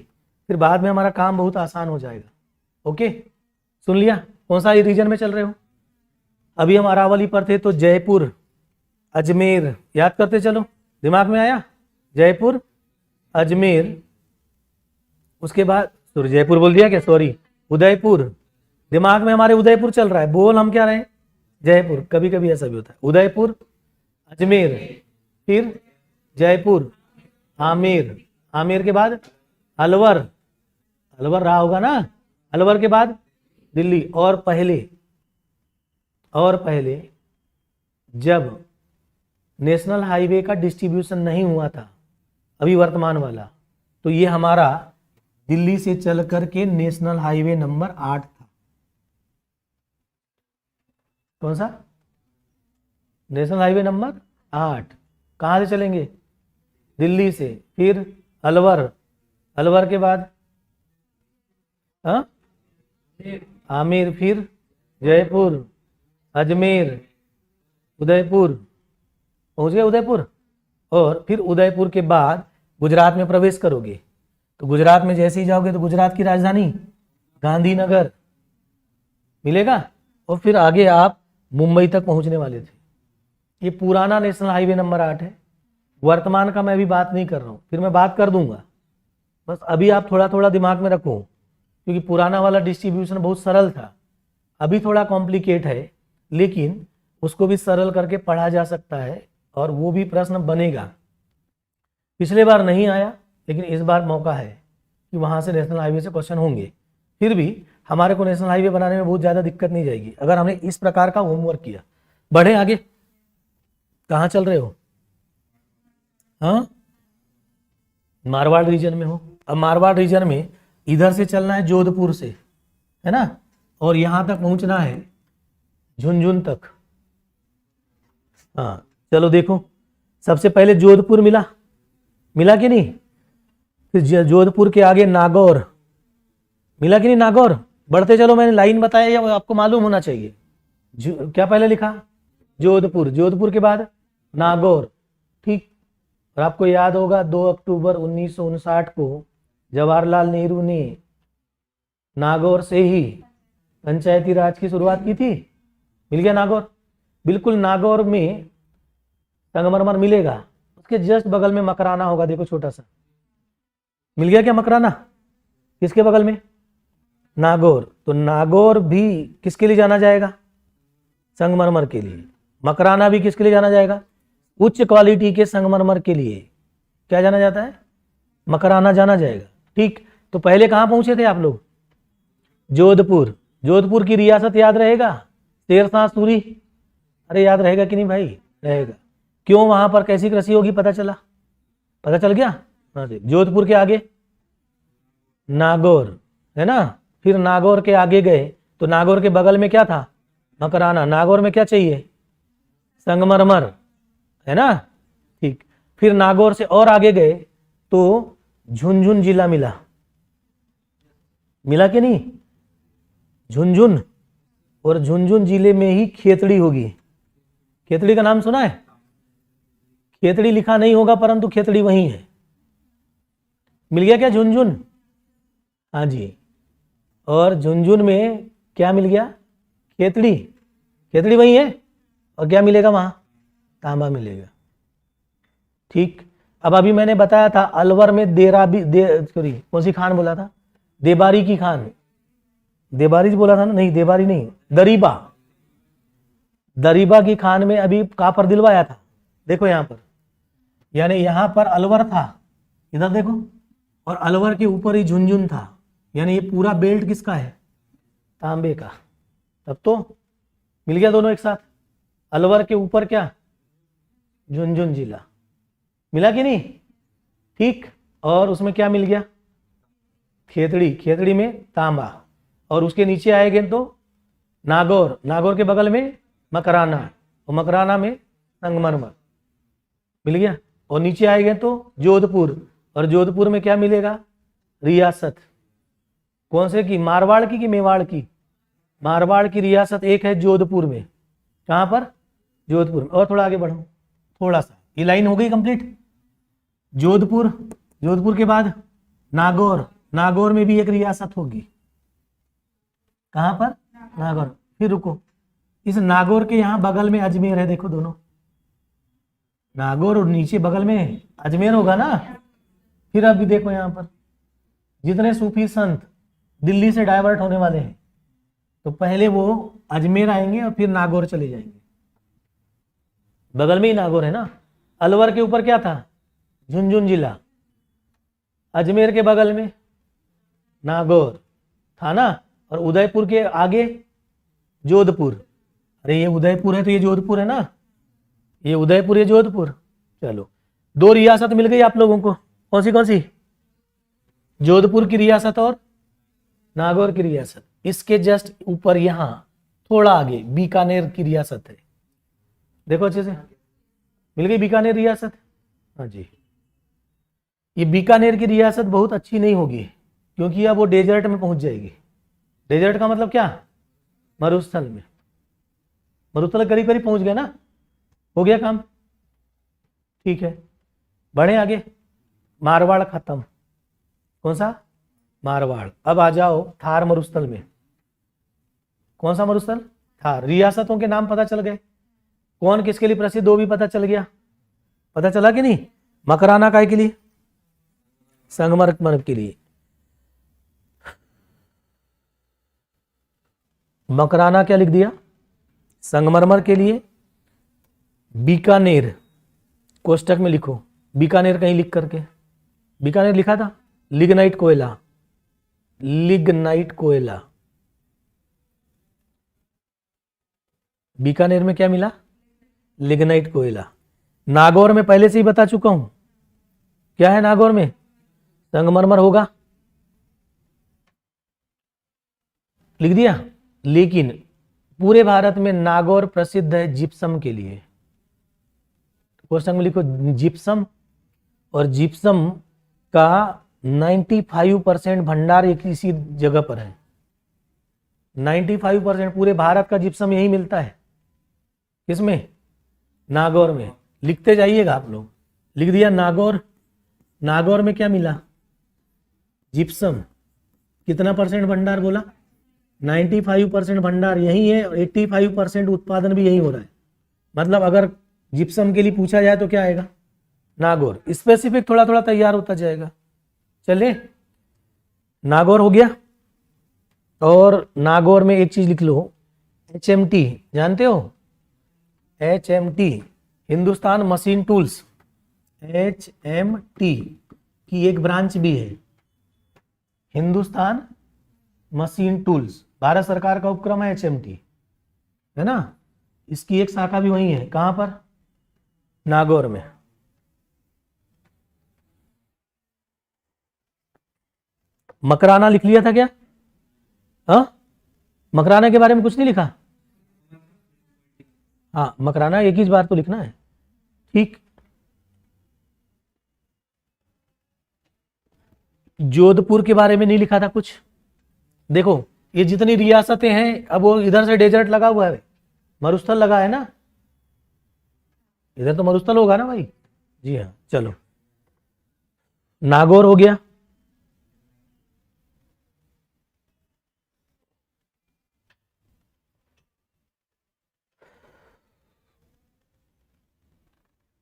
फिर बाद में हमारा काम बहुत आसान हो जाएगा। ओके, सुन लिया? कौन सा रीजन में चल रहे हो? अभी हम अरावली पर थे, तो जयपुर, अजमेर, याद करते चलो। दिमाग में आया? जयपुर, अजमेर, उसके बाद जयपुर बोल दिया क्या? सॉरी, उदयपुर। दिमाग में हमारे उदयपुर चल रहा है, बोल हम क्या रहे? जयपुर। कभी कभी ऐसा भी होता है। उदयपुर, अजमेर, फिर जयपुर, आमेर, आमेर के बाद अलवर, अलवर रहा होगा ना, अलवर के बाद दिल्ली। और पहले जब नेशनल हाईवे का डिस्ट्रीब्यूशन नहीं हुआ था, अभी वर्तमान वाला, तो ये हमारा दिल्ली से चल करके नेशनल हाईवे नंबर 8 था। कौन सा? National highway number 8। कहां से चलेंगे? दिल्ली से। फिर अलवर, अलवर के बाद आमेर, फिर जयपुर, अजमेर, उदयपुर, पहुंच गए उदयपुर। और फिर उदयपुर के बाद गुजरात में प्रवेश करोगे, तो गुजरात में जैसे ही जाओगे तो गुजरात की राजधानी गांधीनगर मिलेगा। और फिर आगे आप मुंबई तक पहुंचने वाले थे। ये पुराना नेशनल हाईवे नंबर 8 है। वर्तमान का मैं अभी बात नहीं कर रहा हूँ, फिर मैं बात कर दूंगा। बस अभी आप थोड़ा थोड़ा दिमाग में रखो, क्योंकि पुराना वाला डिस्ट्रीब्यूशन बहुत सरल था, अभी थोड़ा कॉम्प्लिकेट है, लेकिन उसको भी सरल करके पढ़ा जा सकता है और वो भी प्रश्न बनेगा। पिछले बार नहीं आया, लेकिन इस बार मौका है कि वहाँ से नेशनल हाईवे से क्वेश्चन होंगे। फिर भी हमारे को नेशनल हाईवे बनाने में बहुत ज़्यादा दिक्कत नहीं जाएगी अगर हमने इस प्रकार का होमवर्क किया। बढ़े आगे। कहाँ चल रहे हो? हाँ, मारवाड़ रीजन में हो। अब मारवाड़ रीजन में इधर से चलना है जोधपुर से, है ना, और यहां तक पहुंचना है झुनझुन तक। हाँ चलो देखो, सबसे पहले जोधपुर मिला, मिला कि नहीं, फिर जोधपुर के आगे नागौर, मिला कि नहीं नागौर। बढ़ते चलो, मैंने लाइन बताया या आपको मालूम होना चाहिए। क्या पहले लिखा, जोधपुर, जोधपुर के बाद नागौर, ठीक। और आपको याद होगा 2 अक्टूबर 1959 को जवाहरलाल नेहरू ने नागौर से ही पंचायती राज की शुरुआत की थी। मिल गया नागौर, बिल्कुल नागौर में संगमरमर मिलेगा, उसके जस्ट बगल में मकराना होगा, देखो छोटा सा, मिल गया क्या मकराना, किसके बगल में, नागौर। तो नागौर भी किसके लिए जाना जाएगा, संगमरमर के लिए। मकराना भी किसके लिए जाना जाएगा, उच्च क्वालिटी के संगमरमर के लिए क्या जाना जाता है, मकराना जाना जाएगा, ठीक। तो पहले कहां पहुंचे थे आप लोग, जोधपुर। जोधपुर की रियासत याद रहेगा, शेरशाह सूरी, अरे याद रहेगा कि नहीं भाई, रहेगा। क्यों, वहां पर कैसी कृषि होगी पता चला, पता चल गया। हाँ, जोधपुर के आगे नागौर, है ना, फिर नागौर के आगे गए तो नागौर के बगल में क्या था, मकराना। नागौर में क्या चाहिए, संगमरमर, है ना, ठीक। फिर नागौर से और आगे गए तो झुनझुन जिला मिला, मिला कि नहीं, झुनझुन। और झुनझुन जिले में ही खेतड़ी होगी। खेतड़ी का नाम सुना है, खेतड़ी लिखा नहीं होगा परंतु खेतड़ी वही है। मिल गया क्या झुनझुन, हाँ जी। और झुनझुन में क्या मिल गया, खेतड़ी, खेतड़ी वही है। और क्या मिलेगा वहां, तांबा मिलेगा, ठीक। अब अभी मैंने बताया था अलवर में कौन सी खान बोला था, देबारी की खान, देबारी बोला था ना, नहीं देबारी नहीं, दरीबा, दरीबा की खान में अभी कापर दिलवाया था, देखो यहां पर, यानी यहां पर अलवर था, इधर देखो, और अलवर के ऊपर ही झुनझुन था, यानी ये पूरा बेल्ट किसका है, तांबे का। तब तो मिल गया दोनों एक साथ, अलवर के ऊपर क्या, झुनझुन जिला, मिला कि नहीं, ठीक। और उसमें क्या मिल गया, खेतड़ी, खेतड़ी में तांबा, और उसके नीचे आएंगे तो नागौर, नागौर के बगल में मकराना, और मकराना में संगमरमर, मिल गया। और नीचे आएंगे तो जोधपुर, और जोधपुर में क्या मिलेगा, रियासत, कौन से की, मारवाड़ की कि मेवाड़ की, मारवाड़ की रियासत एक है जोधपुर में, कहां पर, जोधपुर में। और थोड़ा आगे बढ़ो, थोड़ा सा, ये लाइन हो गई कंप्लीट। जोधपुर, जोधपुर के बाद नागौर, नागौर में भी एक रियासत होगी, कहां पर, नागौर। फिर रुको, इस नागौर के यहां बगल में अजमेर है, देखो दोनों, नागौर और नीचे बगल में अजमेर होगा ना। फिर अभी देखो यहां पर जितने सूफी संत दिल्ली से डाइवर्ट होने वाले हैं, तो पहले वो अजमेर आएंगे और फिर नागौर चले जाएंगे, बगल में ही नागौर है ना। अलवर के ऊपर क्या था, झुनझुन जिला, अजमेर के बगल में नागौर था ना, और उदयपुर के आगे जोधपुर। अरे ये उदयपुर है तो ये जोधपुर है ना, ये उदयपुर, ये जोधपुर। चलो, 2 रियासत मिल गई आप लोगों को, कौन सी, जोधपुर की रियासत और नागौर की रियासत। इसके जस्ट ऊपर यहां थोड़ा आगे बीकानेर की रियासत है, देखो अच्छे से, मिल गई बीकानेर रियासत, हाँ जी। ये बीकानेर की रियासत बहुत अच्छी नहीं होगी, क्योंकि अब वो डेजर्ट में पहुंच जाएगी। डेजर्ट का मतलब क्या, मरुस्थल में, मरुस्थल करीब करीब पहुंच गया ना, हो गया काम, ठीक है। बढ़े आगे, मारवाड़ खत्म, कौन सा, मारवाड़। अब आ जाओ थार मरुस्थल में, कौन सा मरुस्थल, थार। रियासतों के नाम पता चल गए, कौन किसके लिए प्रसिद्ध, वो भी पता चल गया, पता चला कि नहीं। मकराना काय के लिए, संगमरमर के लिए, मकराना क्या लिख दिया, संगमरमर के लिए। बीकानेर कोष्टक में लिखो, बीकानेर कहीं लिख करके, बीकानेर लिखा था, लिग्नाइट कोयला, लिग्नाइट कोयला। बीकानेर में क्या मिला, लिग्नाइट कोयला। नागौर में पहले से ही बता चुका हूं, क्या है नागौर में, संगमरमर होगा, लिख दिया। लेकिन पूरे भारत में नागौर प्रसिद्ध है जिप्सम के लिए। क्वेश्चन में लिखो जिप्सम, और जिप्सम का 95% भंडार एक इसी जगह पर है। 95% पूरे भारत का जिप्सम यही मिलता है। किसमें? नागौर में। लिखते जाइएगा आप लोग। लिख दिया नागौर। नागौर में क्या मिला? जिप्सम। कितना परसेंट भंडार बोला? 95% भंडार यही है, 85% उत्पादन भी यही हो रहा है। मतलब अगर जिप्सम के लिए पूछा जाए तो क्या आएगा? नागौर। स्पेसिफिक थोड़ा थोड़ा तैयार होता जाएगा। चले, नागौर हो गया। और नागौर में एक चीज लिख लो, HMT जानते हो? HMT Hindustan machine tools, HMT की एक ब्रांच भी है। हिंदुस्तान मशीन टूल्स भारत सरकार का उपक्रम है HMT, है ना। इसकी एक शाखा भी वही है। कहां पर? नागौर में। मकराना लिख लिया था क्या? हाँ, मकराना के बारे में कुछ नहीं लिखा? हाँ, मकराना एक ही बार तो लिखना है। ठीक। जोधपुर के बारे में नहीं लिखा था कुछ? देखो ये जितनी रियासतें हैं, अब वो इधर से डेजर्ट लगा हुआ है, मरुस्थल लगा है ना, इधर तो मरुस्थल होगा ना भाई। जी हाँ, चलो नागौर हो गया।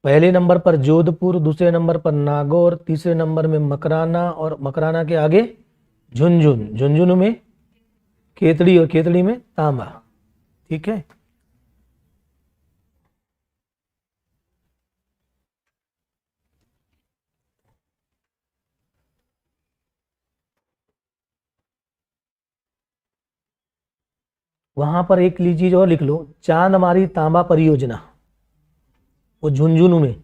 पहले नंबर पर जोधपुर, दूसरे नंबर पर नागौर, तीसरे नंबर में मकराना, और मकराना के आगे झुंझुन। झुंझुन में खेतड़ी, और खेतड़ी में तांबा। ठीक है। वहां पर एक चीज और लिख लो, चांदमारी तांबा परियोजना, वो झुंझुनू में।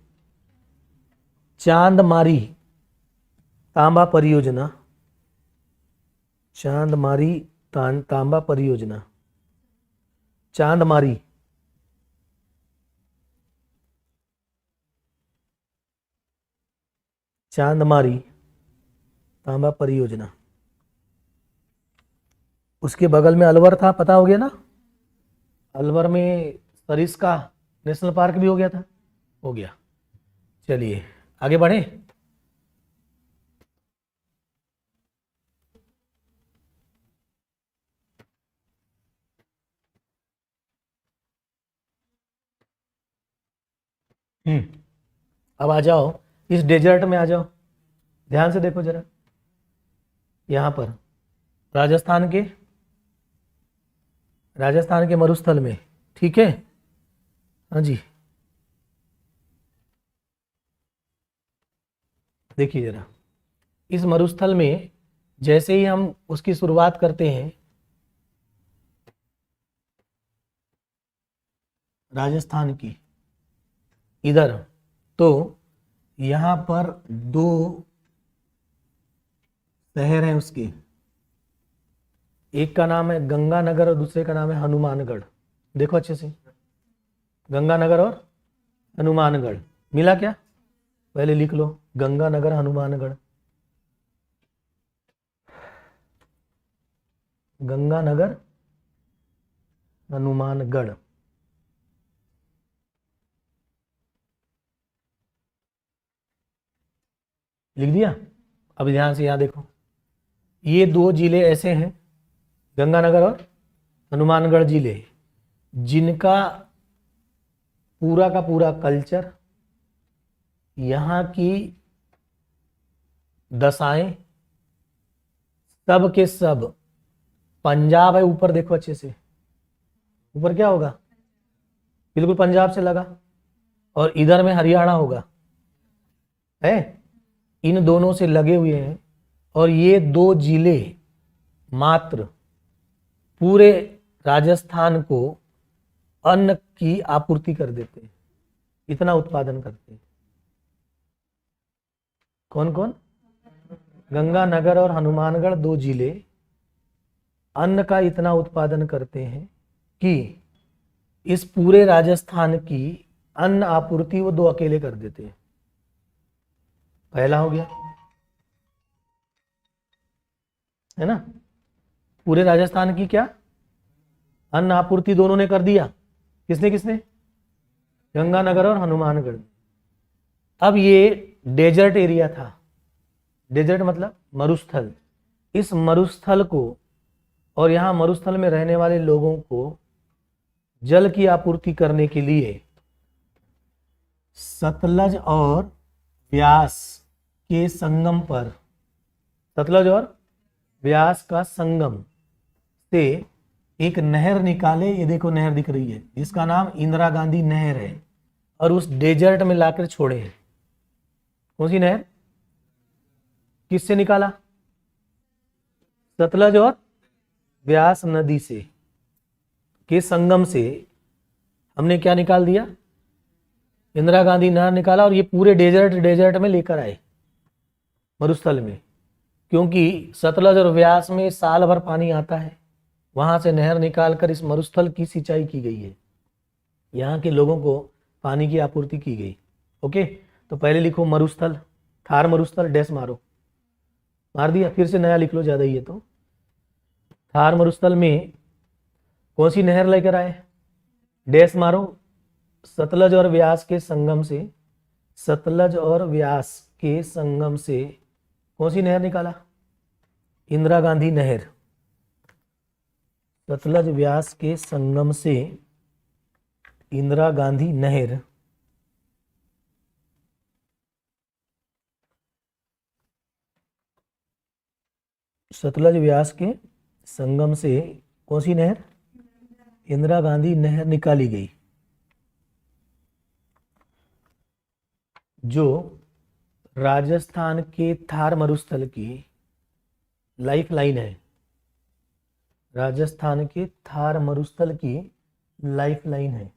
चांदमारी तांबा परियोजना, चांदमारी तांबा परियोजना, चांदमारी। चांदमारी तांबा परियोजना। उसके बगल में अलवर था, पता हो गया ना। अलवर में सरिस्का नेशनल पार्क भी हो गया था। हो गया। चलिए आगे बढ़े। अब आ जाओ इस डेजर्ट में, आ जाओ। ध्यान से देखो जरा, यहां पर राजस्थान के मरुस्थल में। ठीक है, हाँ जी। देखिए जरा, इस मरुस्थल में जैसे ही हम उसकी शुरुआत करते हैं, राजस्थान की इधर, तो यहां पर दो शहर हैं उसके। एक का नाम है गंगानगर और दूसरे का नाम है हनुमानगढ़। देखो अच्छे से, गंगानगर और हनुमानगढ़। मिला क्या? पहले लिख लो गंगानगर हनुमानगढ़। गंगानगर हनुमानगढ़। लिख दिया। अब ध्यान से यहां देखो, ये दो जिले ऐसे हैं, गंगानगर और हनुमानगढ़ जिले, जिनका पूरा का पूरा कल्चर, यहाँ की दशाएं, सब के सब पंजाब है। ऊपर देखो अच्छे से, ऊपर क्या होगा? बिल्कुल पंजाब से लगा। और इधर में हरियाणा होगा, है। इन दोनों से लगे हुए हैं। और ये दो जिले मात्र पूरे राजस्थान को अन्न की आपूर्ति कर देते हैं, इतना उत्पादन करते हैं। कौन कौन? गंगानगर और हनुमानगढ़ दो जिले अन्न का इतना उत्पादन करते हैं कि इस पूरे राजस्थान की अन्न आपूर्ति वो 2 अकेले कर देते हैं। पहला हो गया, है ना, पूरे राजस्थान की क्या अन्न आपूर्ति दोनों ने कर दिया। किसने किसने? गंगानगर और हनुमानगढ़। अब ये डेजर्ट एरिया था, डेजर्ट मतलब मरुस्थल। इस मरुस्थल को और यहाँ मरुस्थल में रहने वाले लोगों को जल की आपूर्ति करने के लिए सतलज और व्यास के संगम पर, सतलज और व्यास का संगम से एक नहर निकाले। ये देखो नहर दिख रही है, जिसका नाम इंदिरा गांधी नहर है, और उस डेजर्ट में लाकर छोड़े हैं। कौन सी नहर? किससे निकाला? सतलज और व्यास नदी से के संगम से हमने क्या निकाल दिया? इंदिरा गांधी नहर निकाला, और ये पूरे डेजर्ट में लेकर आए मरुस्थल में, क्योंकि सतलज और व्यास में साल भर पानी आता है। वहां से नहर निकालकर इस मरुस्थल की सिंचाई की गई है, यहाँ के लोगों को पानी की आपूर्ति की गई। ओके, तो पहले लिखो मरुस्थल, थार मरुस्थल, डैश मारो, मार दिया, फिर से नया लिख लो, ज्यादा ही है तो। थार मरुस्थल में कौन सी नहर लेकर आए? डैश मारो, सतलज और व्यास के संगम से, सतलज और व्यास के संगम से कौन सी नहर निकाला? इंदिरा गांधी नहर। सतलज व्यास के संगम से इंदिरा गांधी नहर सतलज व्यास के संगम से कौन सी नहर? इंदिरा गांधी नहर निकाली गई, जो राजस्थान के थार मरुस्थल की लाइफ लाइन है। राजस्थान के थार मरुस्थल की लाइफ लाइन है।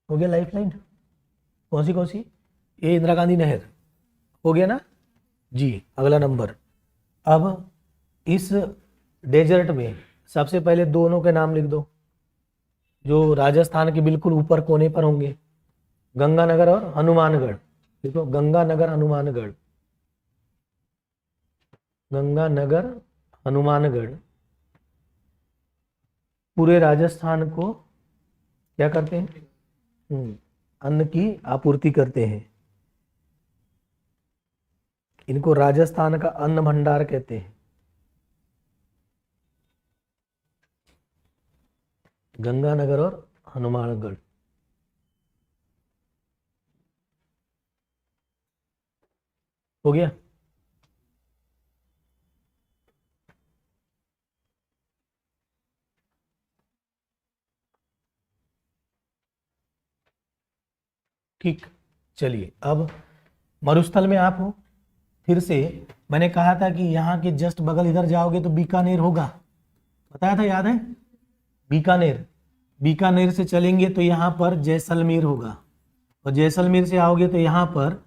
हो गया लाइफ लाइन? कौन सी? ये इंदिरा गांधी नहर हो गया ना जी। अगला नंबर, अब इस डेजर्ट में सबसे पहले दोनों के नाम लिख दो जो राजस्थान के बिल्कुल ऊपर कोने पर होंगे, गंगानगर और हनुमानगढ़। देखो गंगानगर हनुमानगढ़, गंगानगर हनुमानगढ़ पूरे राजस्थान को क्या करते हैं? अन्न की आपूर्ति करते हैं। इनको राजस्थान का अन्न भंडार कहते हैं। गंगानगर और हनुमानगढ़। हो गया? ठीक, चलिए अब मरुस्थल में आप हो। फिर से मैंने कहा था कि यहाँ के जस्ट बगल इधर जाओगे तो बीकानेर होगा, बताया था, याद है? बीकानेर, बीकानेर से चलेंगे तो यहाँ पर जैसलमेर होगा, और जैसलमेर से आओगे तो यहाँ पर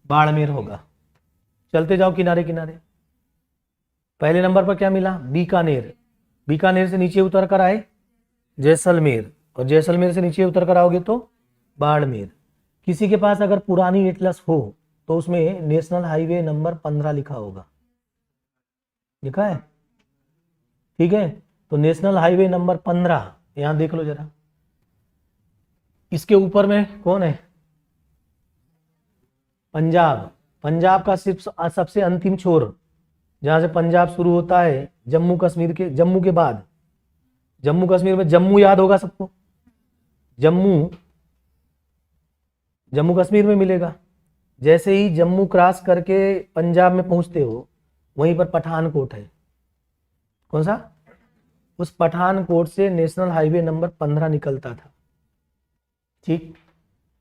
बाड़मेर होगा। चलते जाओ किनारे किनारे। पहले नंबर पर क्या मिला? बीकानेर। बीकानेर से नीचे उतर कर आए जैसलमेर, और जैसलमेर से नीचे उतर कर आओगे तो बाड़मेर। किसी के पास अगर पुरानी एटलस हो तो उसमें नेशनल हाईवे नंबर 15 लिखा होगा, लिखा है? ठीक है, तो नेशनल हाईवे नंबर 15 यहां देख लो जरा। इसके ऊपर में कौन है? पंजाब। पंजाब का सिर्फ सबसे अंतिम छोर, जहां से पंजाब शुरू होता है, जम्मू कश्मीर के, जम्मू के बाद, जम्मू कश्मीर में जम्मू याद होगा सबको, जम्मू जम्मू कश्मीर में मिलेगा। जैसे ही जम्मू क्रॉस करके पंजाब में पहुंचते हो, वहीं पर पठानकोट है। कौन सा? उस पठानकोट से नेशनल हाईवे नंबर 15 निकलता था। ठीक,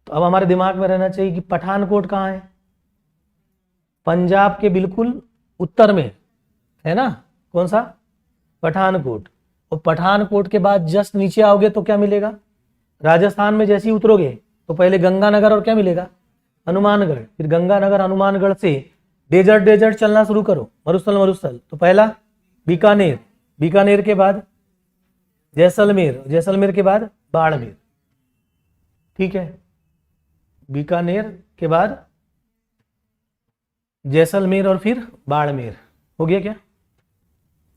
तो अब हमारे दिमाग में रहना चाहिए कि पठानकोट कहाँ है? पंजाब के बिल्कुल उत्तर में है ना। कौन सा? पठानकोट। और पठानकोट के बाद जस्ट नीचे आओगे तो क्या मिलेगा? राजस्थान में जैसे ही उतरोगे तो पहले गंगानगर और क्या मिलेगा, हनुमानगढ़, फिर गंगानगर हनुमानगढ़ से डेजर्ट डेजर्ट चलना शुरू करो, मरुस्थल मरुस्थल। तो पहला बीकानेर, बीकानेर के बाद जैसलमेर, जैसलमेर के बाद बाड़मेर, ठीक है, बीकानेर के बाद जैसलमेर और फिर बाड़मेर, हो गया क्या,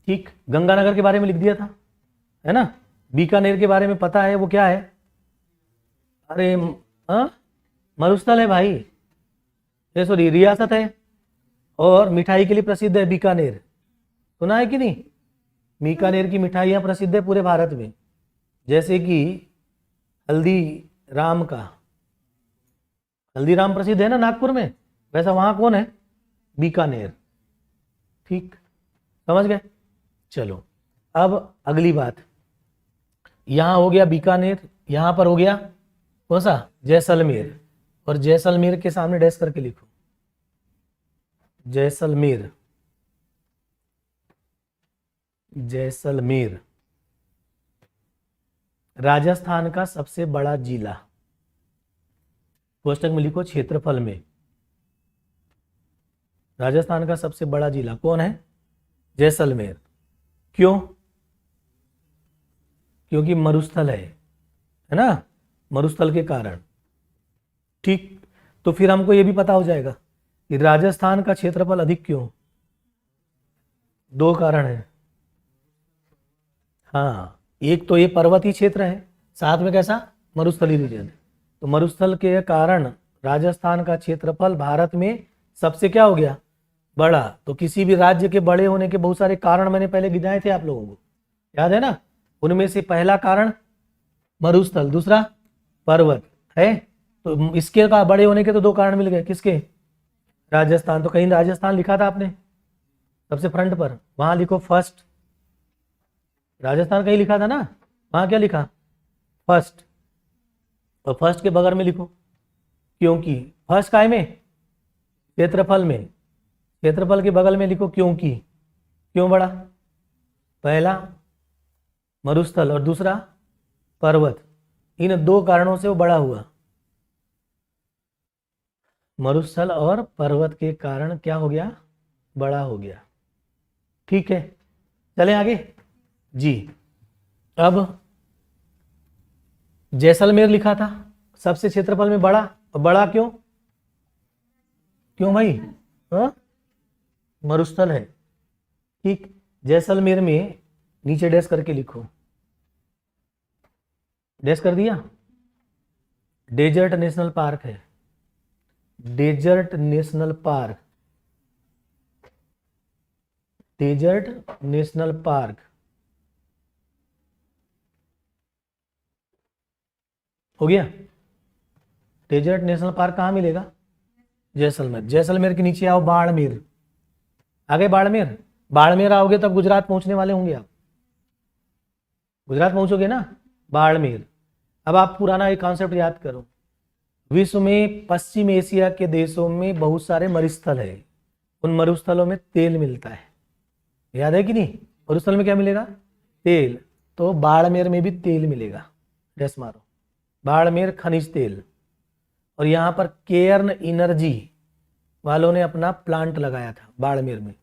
ठीक। गंगानगर के बारे में लिख दिया था, है ना। बीकानेर के बारे में पता है, वो क्या है, अरे मरुस्थल है भाई, ये सॉरी रियासत है, और मिठाई के लिए प्रसिद्ध है बीकानेर, सुना है कि नहीं। बीकानेर की मिठाइयाँ प्रसिद्ध है पूरे भारत में, जैसे कि हल्दीराम का, हल्दीराम प्रसिद्ध है ना नागपुर में, वैसा वहाँ कौन है, बीकानेर, ठीक, समझ गए। चलो अब अगली बात, यहाँ हो गया बीकानेर, यहाँ पर हो गया कौन सा, जैसलमेर, और जैसलमेर के सामने डैश करके लिखो, जैसलमेर, जैसलमेर राजस्थान का सबसे बड़ा जिला, कोष्टक में लिखो क्षेत्रफल में, राजस्थान का सबसे बड़ा जिला कौन है, जैसलमेर। क्यों, क्योंकि मरुस्थल है ना, मरुस्थल के कारण, ठीक। तो फिर हमको ये भी पता हो जाएगा कि राजस्थान का क्षेत्रफल अधिक क्यों, दो कारण है, हाँ, एक तो ये पर्वतीय क्षेत्र है, साथ में कैसा, मरुस्थलीय रीजन, तो मरुस्थल के कारण राजस्थान का क्षेत्रफल भारत में सबसे क्या हो गया, बड़ा। तो किसी भी राज्य के बड़े होने के बहुत सारे कारण मैंने पहले गिनाए थे आप लोगों को, याद है ना। उनमें से पहला कारण मरुस्थल, दूसरा पर्वत है, तो इसके का बड़े होने के तो दो कारण मिल गए, किसके, राजस्थान। तो कहीं राजस्थान लिखा था आपने सबसे फ्रंट पर, वहां लिखो फर्स्ट, राजस्थान कहीं लिखा था ना, वहां क्या लिखा, फर्स्ट, और फर्स्ट के बगल में लिखो, क्योंकि फर्स्ट काय में, क्षेत्रफल में, क्षेत्रफल के बगल में लिखो क्योंकि, क्यों बड़ा, पहला मरुस्थल और दूसरा पर्वत, इन दो कारणों से वो बड़ा हुआ, मरुस्थल और पर्वत के कारण क्या हो गया, बड़ा हो गया, ठीक है। चले आगे जी। अब जैसलमेर लिखा था सबसे क्षेत्रफल में बड़ा, और बड़ा क्यों, क्यों भाई, मरुस्थल है, ठीक। जैसलमेर में नीचे डैश करके लिखो, डैश कर दिया, डेजर्ट नेशनल पार्क है, desert national park, desert national park, हो गया। डेजर्ट नेशनल पार्क कहाँ मिलेगा, जैसलमेर, जैसलमेर के नीचे आओ बाड़मेर, आ गए बाड़मेर, बाड़मेर आओगे तब गुजरात पहुंचने वाले होंगे आप, गुजरात पहुंचोगे ना, बाड़मेर। अब आप पुराना एक कॉन्सेप्ट याद करो, विश्व में पश्चिम एशिया के देशों में बहुत सारे मरुस्थल है, उन मरुस्थलों में तेल मिलता है, याद है कि नहीं, मरुस्थल में क्या मिलेगा, तेल, तो बाड़मेर में भी तेल मिलेगा, डैश मारो, बाड़मेर खनिज तेल। और यहाँ पर केयर्न एनर्जी वालों ने अपना प्लांट लगाया था बाड़मेर में,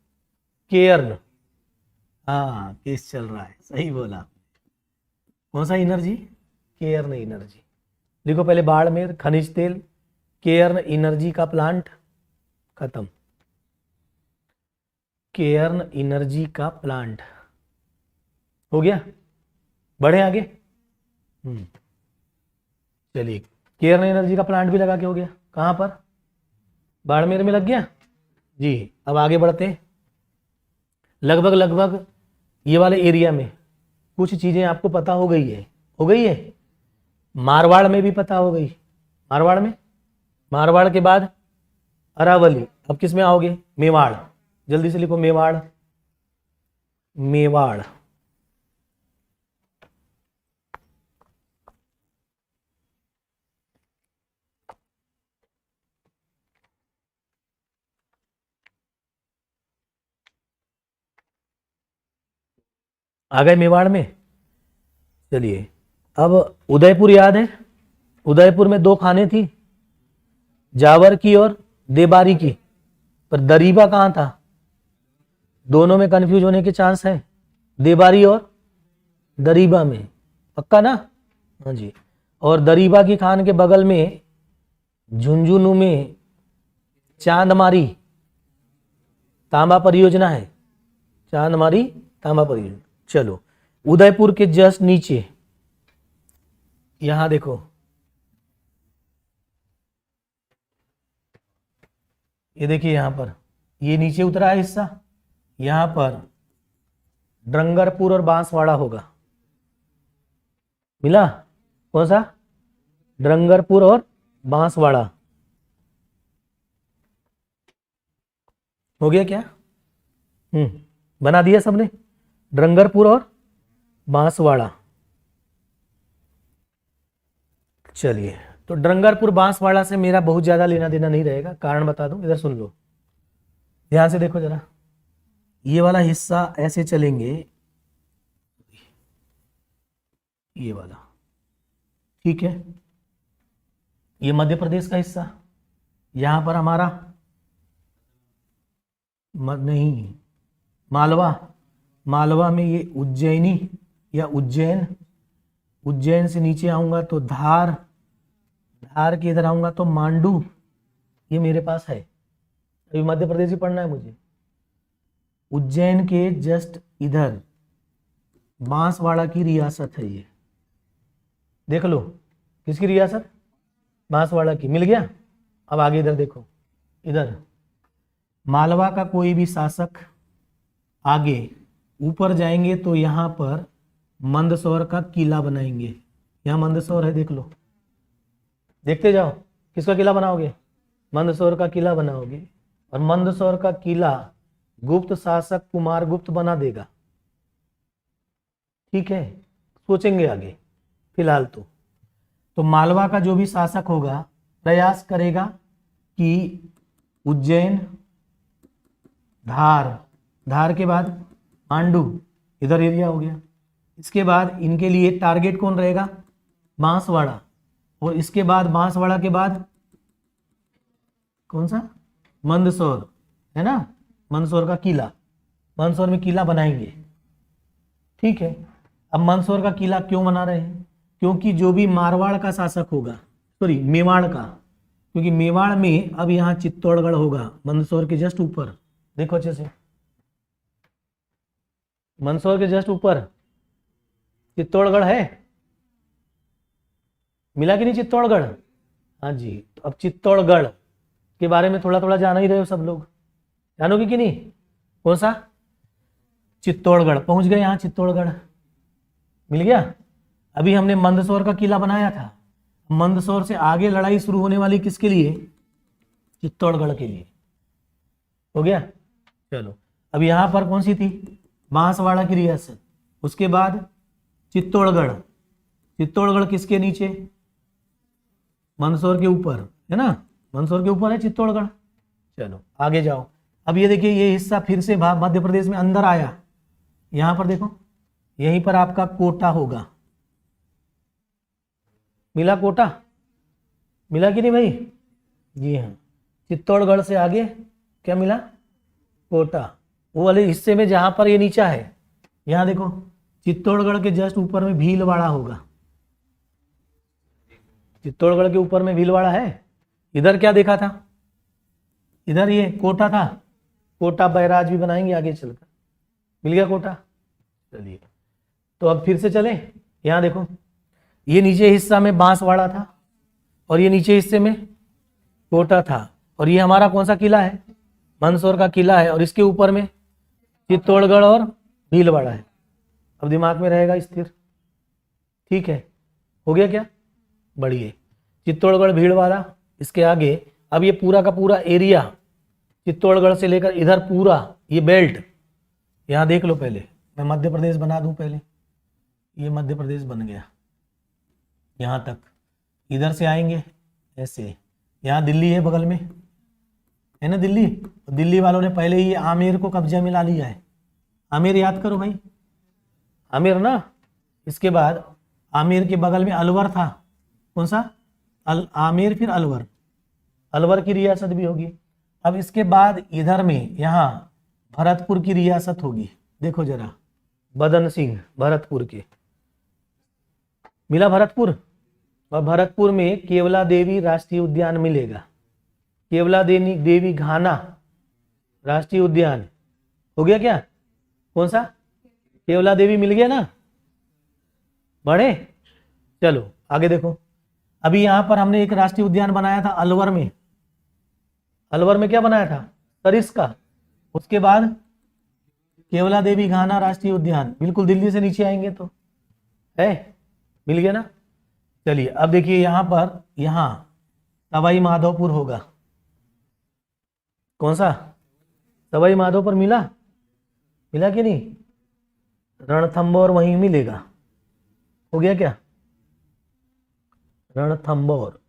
केयर्न, हाँ केस चल रहा है, सही बोला, कौन सा एनर्जी, केयर्न एनर्जी, लिखो पहले बाड़मेर खनिज तेल, केयर्न एनर्जी का प्लांट, खत्म, केयर्न एनर्जी का प्लांट, हो गया, बढ़े आगे, चलिए, केयर्न एनर्जी का प्लांट भी लगा के हो गया, कहाँ पर, बाड़मेर में लग गया जी। अब आगे बढ़ते हैं, लगभग लगभग ये वाले एरिया में कुछ चीजें आपको पता हो गई है, हो गई है, मारवाड़ में भी पता हो गई, मारवाड़ में, मारवाड़ के बाद अरावली, अब किस में आओगे, मेवाड़, जल्दी से लिखो मेवाड़, मेवाड़, आ गए मेवाड़ में। चलिए अब उदयपुर याद है, उदयपुर में 2 खाने थी, जावर की और देबारी की, पर दरीबा कहाँ था? दोनों में कंफ्यूज होने के चांस है, देबारी और दरीबा में, पक्का ना? हाँ जी। और दरीबा की खान के बगल में झुंझुनू में चांदमारी तांबा परियोजना है, चांदमारी तांबा परियोजना। चलो, उदयपुर के जस्ट नीचे यहां देखो, ये देखिए यहां पर, ये नीचे उतरा है हिस्सा, यहां पर ड्रंगरपुर और बांसवाड़ा होगा। मिला? कौन सा? ड्रंगरपुर और बांसवाड़ा। हो गया क्या? बना दिया सबने, ड्रंगरपुर और बांसवाड़ा। चलिए, तो ड्रंगरपुर बांसवाड़ा से मेरा बहुत ज्यादा लेना देना नहीं रहेगा, कारण बता दूं, इधर सुन लो, ध्यान से देखो जरा। ये वाला हिस्सा ऐसे चलेंगे, ये वाला, ठीक है, ये मध्य प्रदेश का हिस्सा, यहां पर हमारा नहीं, मालवा, मालवा में ये उज्जैनी या उज्जैन, उज्जैन से नीचे आऊंगा तो धार, धार के इधर आऊंगा तो मांडू, ये मेरे पास है। अभी मध्य प्रदेश ही पढ़ना है मुझे। उज्जैन के जस्ट इधर बांसवाड़ा की रियासत है, ये देख लो, किसकी रियासत? बांसवाड़ा की। मिल गया? अब आगे इधर देखो, इधर मालवा का कोई भी शासक आगे ऊपर जाएंगे तो यहां पर मंदसौर का किला बनाएंगे। यहां मंदसौर है, देख लो, देखते जाओ, किसका किला बनाओगे? मंदसौर का किला बनाओगे, और मंदसौर का किला गुप्त शासक कुमारगुप्त बना देगा। ठीक है, सोचेंगे आगे, फिलहाल तो मालवा का जो भी शासक होगा प्रयास करेगा कि उज्जैन, धार, धार के बाद मांडू, इधर एरिया हो गया। इसके बाद इनके लिए टारगेट कौन रहेगा? बांसवाड़ा, और इसके बाद बांसवाड़ा के बाद कौन सा? मंदसौर, है ना? मंदसौर का किला, मंदसौर में किला बनाएंगे। ठीक है, अब मंदसौर का किला क्यों बना रहे हैं? क्योंकि जो भी मारवाड़ का शासक होगा, सॉरी मेवाड़ का, क्योंकि मेवाड़ में अब यहाँ चित्तौड़गढ़ होगा, मंदसौर के जस्ट ऊपर, देखो अच्छे से, मंदसौर के जस्ट ऊपर चित्तौड़गढ़ है। मिला कि नहीं चित्तौड़गढ़? हाँ जी, तो अब चित्तौड़गढ़ के बारे में थोड़ा थोड़ा जान ही रहे हो सब लोग, जानोगे कि नहीं? कौन सा? चित्तौड़गढ़। पहुंच गए यहाँ चित्तौड़गढ़, मिल गया। अभी हमने मंदसौर का किला बनाया था, मंदसौर से आगे लड़ाई शुरू होने वाली किसके लिए? चित्तौड़गढ़ के लिए। हो गया? चलो, अब यहाँ पर कौन सी थी? बांसवाड़ा की रियासत, उसके बाद चित्तौड़गढ़, चित्तौड़गढ़ किसके नीचे? मंदसौर के ऊपर, है ना? मंदसौर के ऊपर है चित्तौड़गढ़। चलो आगे जाओ। अब ये देखिए, ये हिस्सा फिर से मध्य प्रदेश में अंदर आया, यहां पर देखो, यहीं पर आपका कोटा होगा। मिला कोटा? मिला कि नहीं भाई? जी हाँ, चित्तौड़गढ़ से आगे क्या मिला? कोटा। वो वाले हिस्से में जहां पर ये नीचा है, यहां देखो, चित्तौड़गढ़ के जस्ट ऊपर में भीलवाड़ा होगा। चित्तौड़गढ़ के ऊपर में भीलवाड़ा है। इधर क्या देखा था? इधर ये कोटा था, कोटा बैराज भी बनाएंगे आगे चलकर। मिल गया कोटा? चलिए, तो अब फिर से चले, यहां देखो, ये नीचे हिस्सा में बांसवाड़ा था, और ये नीचे हिस्से में कोटा था, और ये हमारा कौन सा किला है? मंदसौर का किला है, और इसके ऊपर में चित्तौड़गढ़ और भीलवाड़ा है। अब दिमाग में रहेगा स्थिर। ठीक है, हो गया क्या? बढ़िए, चित्तौड़गढ़ भीलवाड़ा, इसके आगे अब ये पूरा का पूरा एरिया चित्तौड़गढ़ से लेकर इधर पूरा ये बेल्ट, यहाँ देख लो, पहले मैं मध्य प्रदेश बना दूं, पहले ये मध्य प्रदेश बन गया यहाँ तक। इधर से आएंगे ऐसे, यहाँ दिल्ली है बगल में, है ना दिल्ली? दिल्ली वालों ने पहले ही आमेर को कब्जा में ला लिया है। आमेर याद करो भाई, आमेर ना। इसके बाद आमेर के बगल में अलवर था, कौन सा? आमेर फिर अलवर, अलवर की रियासत भी होगी। अब इसके बाद इधर में यहाँ भरतपुर की रियासत होगी। देखो जरा, बदन सिंह भरतपुर के, मिला भरतपुर। और भरतपुर में केवला देवी राष्ट्रीय उद्यान मिलेगा। केवला देवी घाना राष्ट्रीय उद्यान हो गया क्या? कौन सा? केवला देवी मिल गया ना, बढ़े। चलो आगे देखो, अभी यहां पर हमने एक राष्ट्रीय उद्यान बनाया था अलवर में। अलवर में क्या बनाया था? सरिस्का। उसके बाद केवला देवी घाना राष्ट्रीय उद्यान, बिल्कुल दिल्ली से नीचे आएंगे तो है, मिल गया ना। चलिए अब देखिए यहां पर, यहां सवाई माधोपुर होगा। कौन सा? सवाई माधोपुर मिला, मिला कि नहीं? रणथंबोर वहीं मिलेगा। हो गया क्या? रणथंबोर,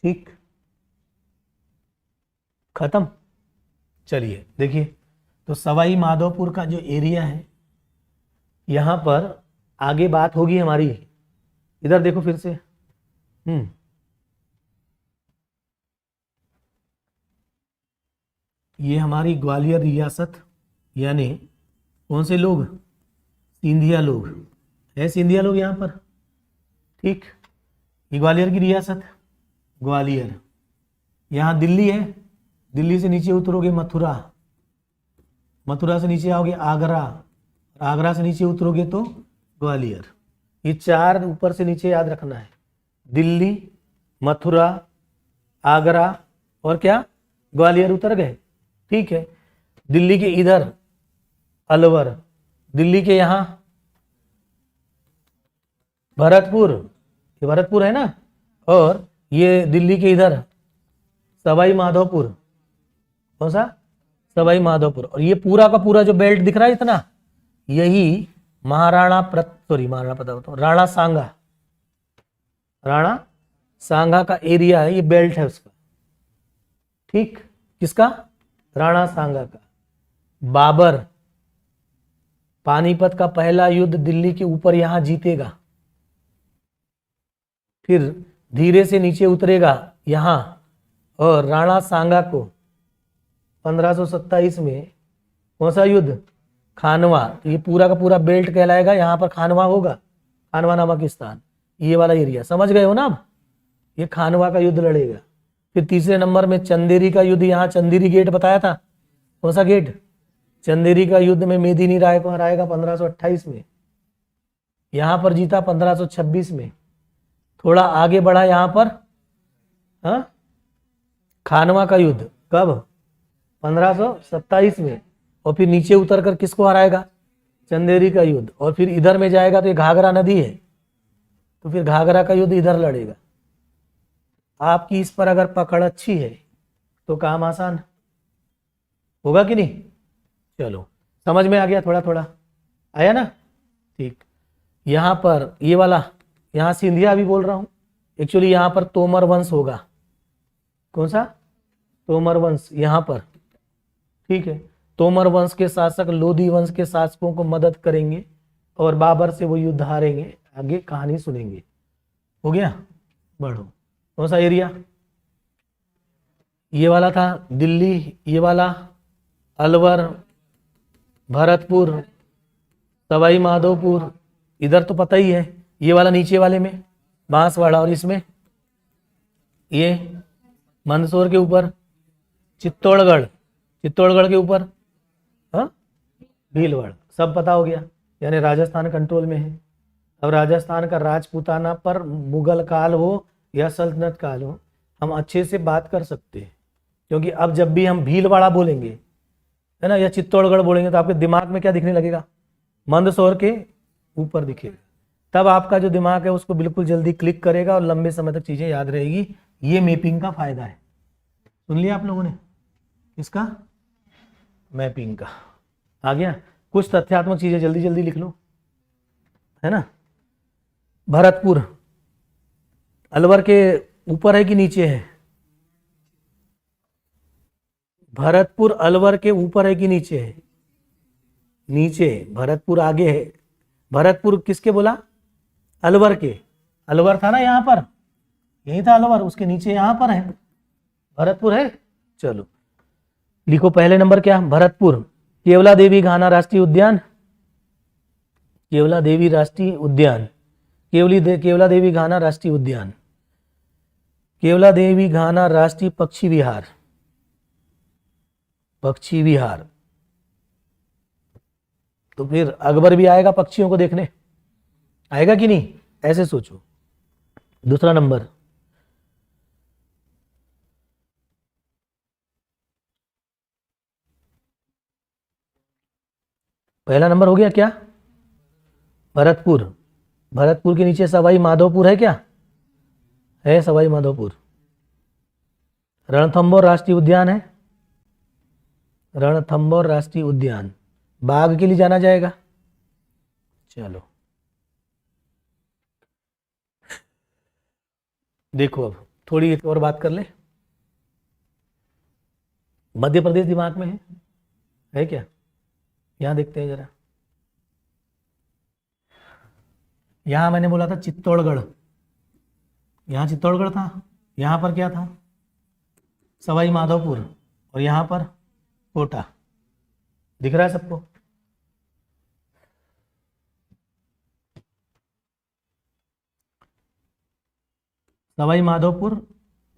ठीक, खत्म। चलिए देखिए, तो सवाई माधोपुर का जो एरिया है, यहां पर आगे बात होगी हमारी। इधर देखो फिर से, ये हमारी ग्वालियर रियासत, यानी कौन से लोग? सिंधिया लोग है, सिंधिया लोग यहाँ पर, ठीक। ये ग्वालियर की रियासत, ग्वालियर। यहाँ दिल्ली है, दिल्ली से नीचे उतरोगे मथुरा, मथुरा से नीचे आओगे आगरा, आगरा से नीचे उतरोगे तो ग्वालियर। ये चार ऊपर से नीचे याद रखना है, दिल्ली, मथुरा, आगरा और क्या? ग्वालियर उतर गए, ठीक है। दिल्ली के इधर अलवर, दिल्ली के यहाँ भरतपुर, ये भरतपुर है ना, और ये दिल्ली के इधर सवाई माधोपुर। कौन सा? सवाई माधोपुर। और ये पूरा का पूरा जो बेल्ट दिख रहा है इतना, यही महाराणा महाराणा प्रताप, राणा सांगा, राणा सांगा का एरिया है, ये बेल्ट है उसका, ठीक। किसका? राणा सांगा का। बाबर पानीपत का पहला युद्ध दिल्ली के ऊपर यहां जीतेगा, फिर धीरे से नीचे उतरेगा यहां, और राणा सांगा को 1527 में कौन सा युद्ध? खानवा। तो ये पूरा का पूरा बेल्ट कहलाएगा, यहां पर खानवा होगा, खानवा नामक स्थान, ये वाला एरिया, समझ गए हो ना अब? ये खानवा का युद्ध लड़ेगा। फिर तीसरे नंबर में चंदेरी का युद्ध, यहाँ चंदेरी गेट बताया था, कौन सा गेट? चंदेरी का युद्ध में मेदिनी राय को हराएगा 1528 में, यहां पर जीता 1526 में। थोड़ा आगे बढ़ा यहां पर, हाँ, खानवा का युद्ध कब? 1527 में। और फिर नीचे उतर कर किसको हराएगा? चंदेरी का युद्ध। और फिर इधर में जाएगा तो ये घाघरा नदी है, तो फिर घाघरा का युद्ध इधर लड़ेगा। आपकी इस पर अगर पकड़ अच्छी है तो काम आसान होगा कि नहीं? चलो समझ में आ गया, थोड़ा थोड़ा आया ना, ठीक। यहां पर ये वाला, यहां सिंधिया भी बोल रहा हूं, एक्चुअली यहां पर तोमर वंश होगा। कौन सा? तोमर वंश यहां पर, ठीक है। तोमर वंश के शासक लोधी वंश के शासकों को मदद करेंगे और बाबर से वो युद्ध हारेंगे, आगे कहानी सुनेंगे। हो गया, बढ़ो। कौन सा एरिया? ये वाला था दिल्ली, ये वाला अलवर, भरतपुर, सवाई माधोपुर, इधर तो पता ही है। ये वाला नीचे वाले में बांसवाड़ा, और इसमें ये मंदसौर के ऊपर चित्तौड़गढ़, चित्तौड़गढ़ के ऊपर हाँ भीलवाड़ा, सब पता हो गया, यानी राजस्थान कंट्रोल में है। अब राजस्थान का राजपूताना पर मुगल काल हो या सल्तनत काल हो, हम अच्छे से बात कर सकते हैं, क्योंकि अब जब भी हम भीलवाड़ा बोलेंगे, है ना, या चित्तौड़गढ़ बोलेंगे, तो आपके दिमाग में क्या दिखने लगेगा? मंदसौर के ऊपर दिखेगा। तब आपका जो दिमाग है उसको बिल्कुल जल्दी क्लिक करेगा और लंबे समय तक चीजें याद रहेगी। ये मैपिंग का फायदा है। सुन लिया आप लोगों ने? इसका मैपिंग का आ गया। कुछ तथ्यात्मक चीजें जल्दी जल्दी लिख लो, है ना। भरतपुर अलवर के ऊपर है कि नीचे है? भरतपुर अलवर के ऊपर है कि नीचे है? नीचे। भरतपुर आगे है। भरतपुर किसके बोला? अलवर के। अलवर था ना यहाँ पर, यही था अलवर, उसके नीचे यहाँ पर है भरतपुर है। चलो लिखो पहले नंबर क्या, भरतपुर। केवला देवी घाना राष्ट्रीय उद्यान, केवला देवी राष्ट्रीय उद्यान, केवला देवी घाना राष्ट्रीय उद्यान, केवला देवी घाना राष्ट्रीय पक्षी विहार, पक्षी विहार। तो फिर अकबर भी आएगा पक्षियों को देखने, आएगा कि नहीं, ऐसे सोचो। दूसरा नंबर, पहला नंबर हो गया क्या, भरतपुर। भरतपुर के नीचे सवाई माधोपुर है क्या, है सवाई माधोपुर। रणथंभौर राष्ट्रीय उद्यान है, रणथंभौर राष्ट्रीय उद्यान, बाघ के लिए जाना जाएगा। चलो देखो अब थोड़ी एक और बात कर ले। मध्य प्रदेश दिमाग में है क्या, यहां देखते हैं जरा। यहां मैंने बोला था चित्तौड़गढ़, यहां चित्तौड़गढ़ था, यहां पर क्या था, सवाई माधोपुर, और यहां पर कोटा। दिख रहा है सबको। सवाई माधोपुर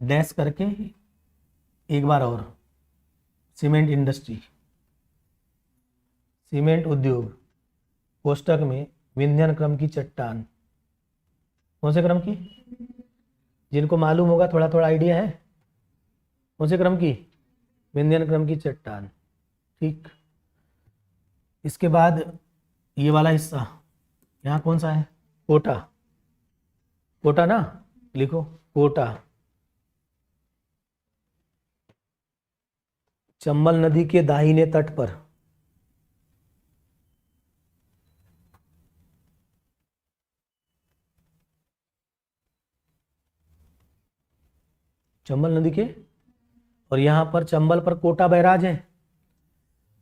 डैश करके एक बार और, सीमेंट इंडस्ट्री, सीमेंट उद्योग, कोष्टक में विंध्यन क्रम की चट्टान। कौन से क्रम की, जिनको मालूम होगा, थोड़ा थोड़ा आइडिया है, कौन से क्रम की, विंध्यन क्रम की चट्टान। ठीक, इसके बाद ये वाला हिस्सा यहाँ कौन सा है, कोटा, कोटा ना, लिखो कोटा। चंबल नदी के दाहिने तट पर, चंबल नदी के, और यहां पर चंबल पर कोटा बैराज है।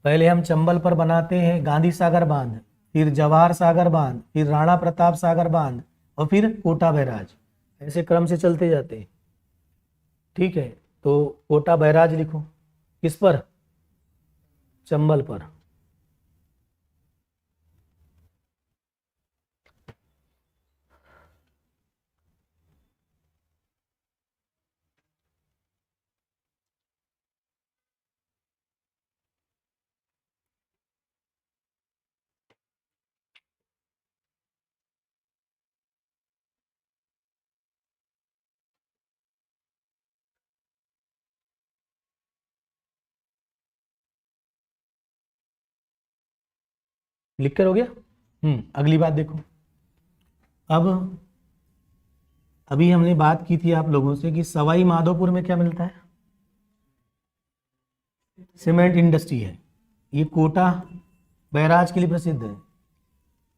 पहले हम चंबल पर बनाते हैं गांधी सागर बांध, फिर जवाहर सागर बांध, फिर राणा प्रताप सागर बांध, और फिर कोटा बैराज, ऐसे क्रम से चलते जाते हैं। ठीक है, तो कोटा बैराज लिखो, किस पर, चंबल पर। लिख कर हो गया। अगली बात देखो। अब अभी हमने बात की थी आप लोगों से कि सवाई माधोपुर में क्या मिलता है, सीमेंट इंडस्ट्री है। ये कोटा बैराज के लिए प्रसिद्ध है।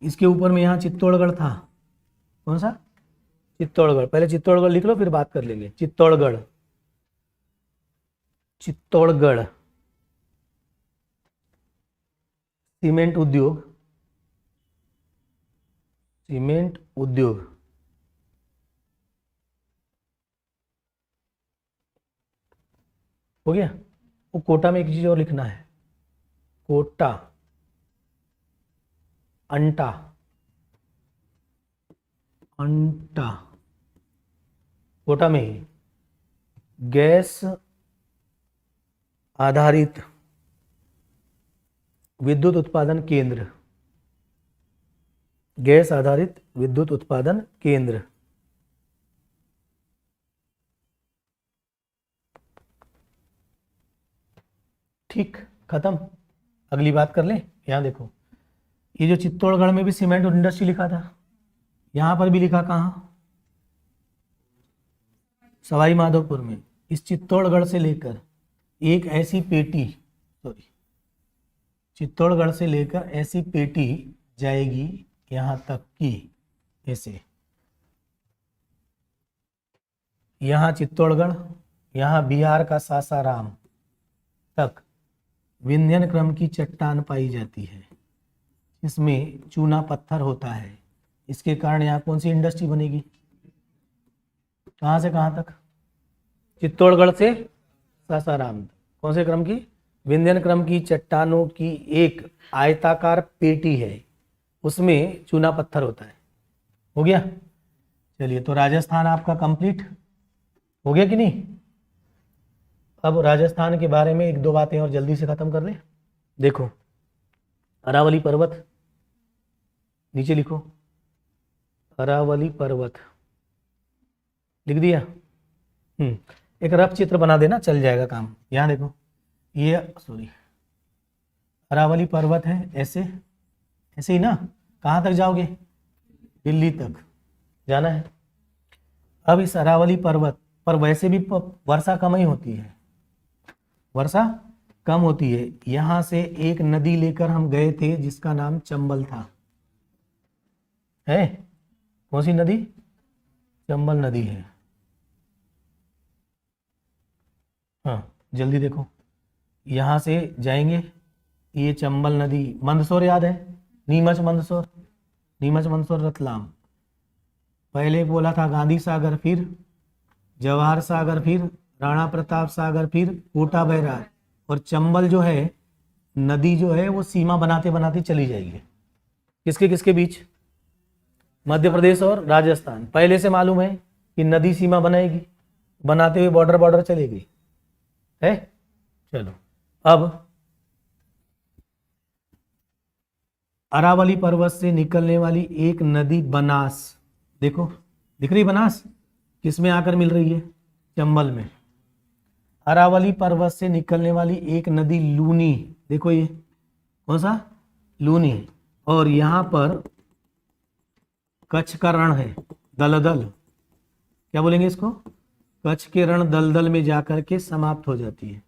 इसके ऊपर में यहाँ चित्तौड़गढ़ था, कौन सा, चित्तौड़गढ़। पहले चित्तौड़गढ़ लिख लो, फिर बात कर लेंगे। चित्तौड़गढ़, चित्तौड़गढ़, सीमेंट उद्योग, सीमेंट उद्योग। हो गया। वो कोटा में एक चीज और लिखना है, कोटा अंटा, अंटा, कोटा में ही गैस आधारित विद्युत उत्पादन केंद्र, गैस आधारित विद्युत उत्पादन केंद्र। ठीक, खत्म। अगली बात कर लें। यहां देखो, ये जो चित्तौड़गढ़ में भी सीमेंट इंडस्ट्री लिखा था, यहां पर भी लिखा कहां, सवाई माधोपुर में। इस चित्तौड़गढ़ से लेकर एक ऐसी पेटी, सॉरी, चित्तौड़गढ़ से लेकर ऐसी पेटी जाएगी यहां तक कि, ऐसे, यहां चित्तौड़गढ़, यहां बिहार का सासाराम तक विंध्यन क्रम की चट्टान पाई जाती है। इसमें चूना पत्थर होता है। इसके कारण यहाँ कौन सी इंडस्ट्री बनेगी, कहाँ से कहाँ तक? चित्तौड़गढ़ से सासाराम तक। कौन से क्रम की? विंध्यन क्रम की चट्टानों की एक आयताकार पेटी है, उसमें चूना पत्थर होता है। हो गया? चलिए, तो राजस्थान आपका कंप्लीट हो गया कि नहीं? अब राजस्थान के बारे में एक दो बातें और जल्दी से खत्म कर ले। देखो, अरावली पर्वत नीचे लिखो, अरावली पर्वत लिख दिया। एक रफ चित्र बना देना, चल जाएगा काम। यहाँ देखो, ये सॉरी अरावली पर्वत है, ऐसे ऐसे ही ना। कहाँ तक जाओगे? दिल्ली तक जाना है। अब इस अरावली पर्वत पर वैसे भी वर्षा कम ही होती है, वर्षा कम होती है। यहाँ से एक नदी लेकर हम गए थे जिसका नाम चंबल था। है? कौन सी नदी? चंबल नदी है। हाँ, जल्दी देखो, यहाँ से जाएंगे, ये चंबल नदी, मंदसौर याद है? नीमच मंदसौर, नीमच मंदसौर रतलाम। पहले बोला था गांधी सागर, फिर जवाहर सागर, फिर राणा प्रताप सागर, फिर कोटा बैराज। और चंबल जो है नदी जो है वो सीमा बनाते बनाते चली जाएगी। किसके किसके बीच? मध्य प्रदेश और राजस्थान। पहले से मालूम है कि नदी सीमा बनाएगी, बनाते हुए बॉर्डर बॉर्डर चलेगी। है? चलो, अब अरावली पर्वत से निकलने वाली एक नदी बनास, देखो दिख रही बनास, किसमें आकर मिल रही है? चंबल में। अरावली पर्वत से निकलने वाली एक नदी लूनी, देखो ये कौन सा? लूनी। और यहाँ पर कच्छ का रण है, दलदल, क्या बोलेंगे इसको? कच्छ के रण दलदल में जाकर के समाप्त हो जाती है।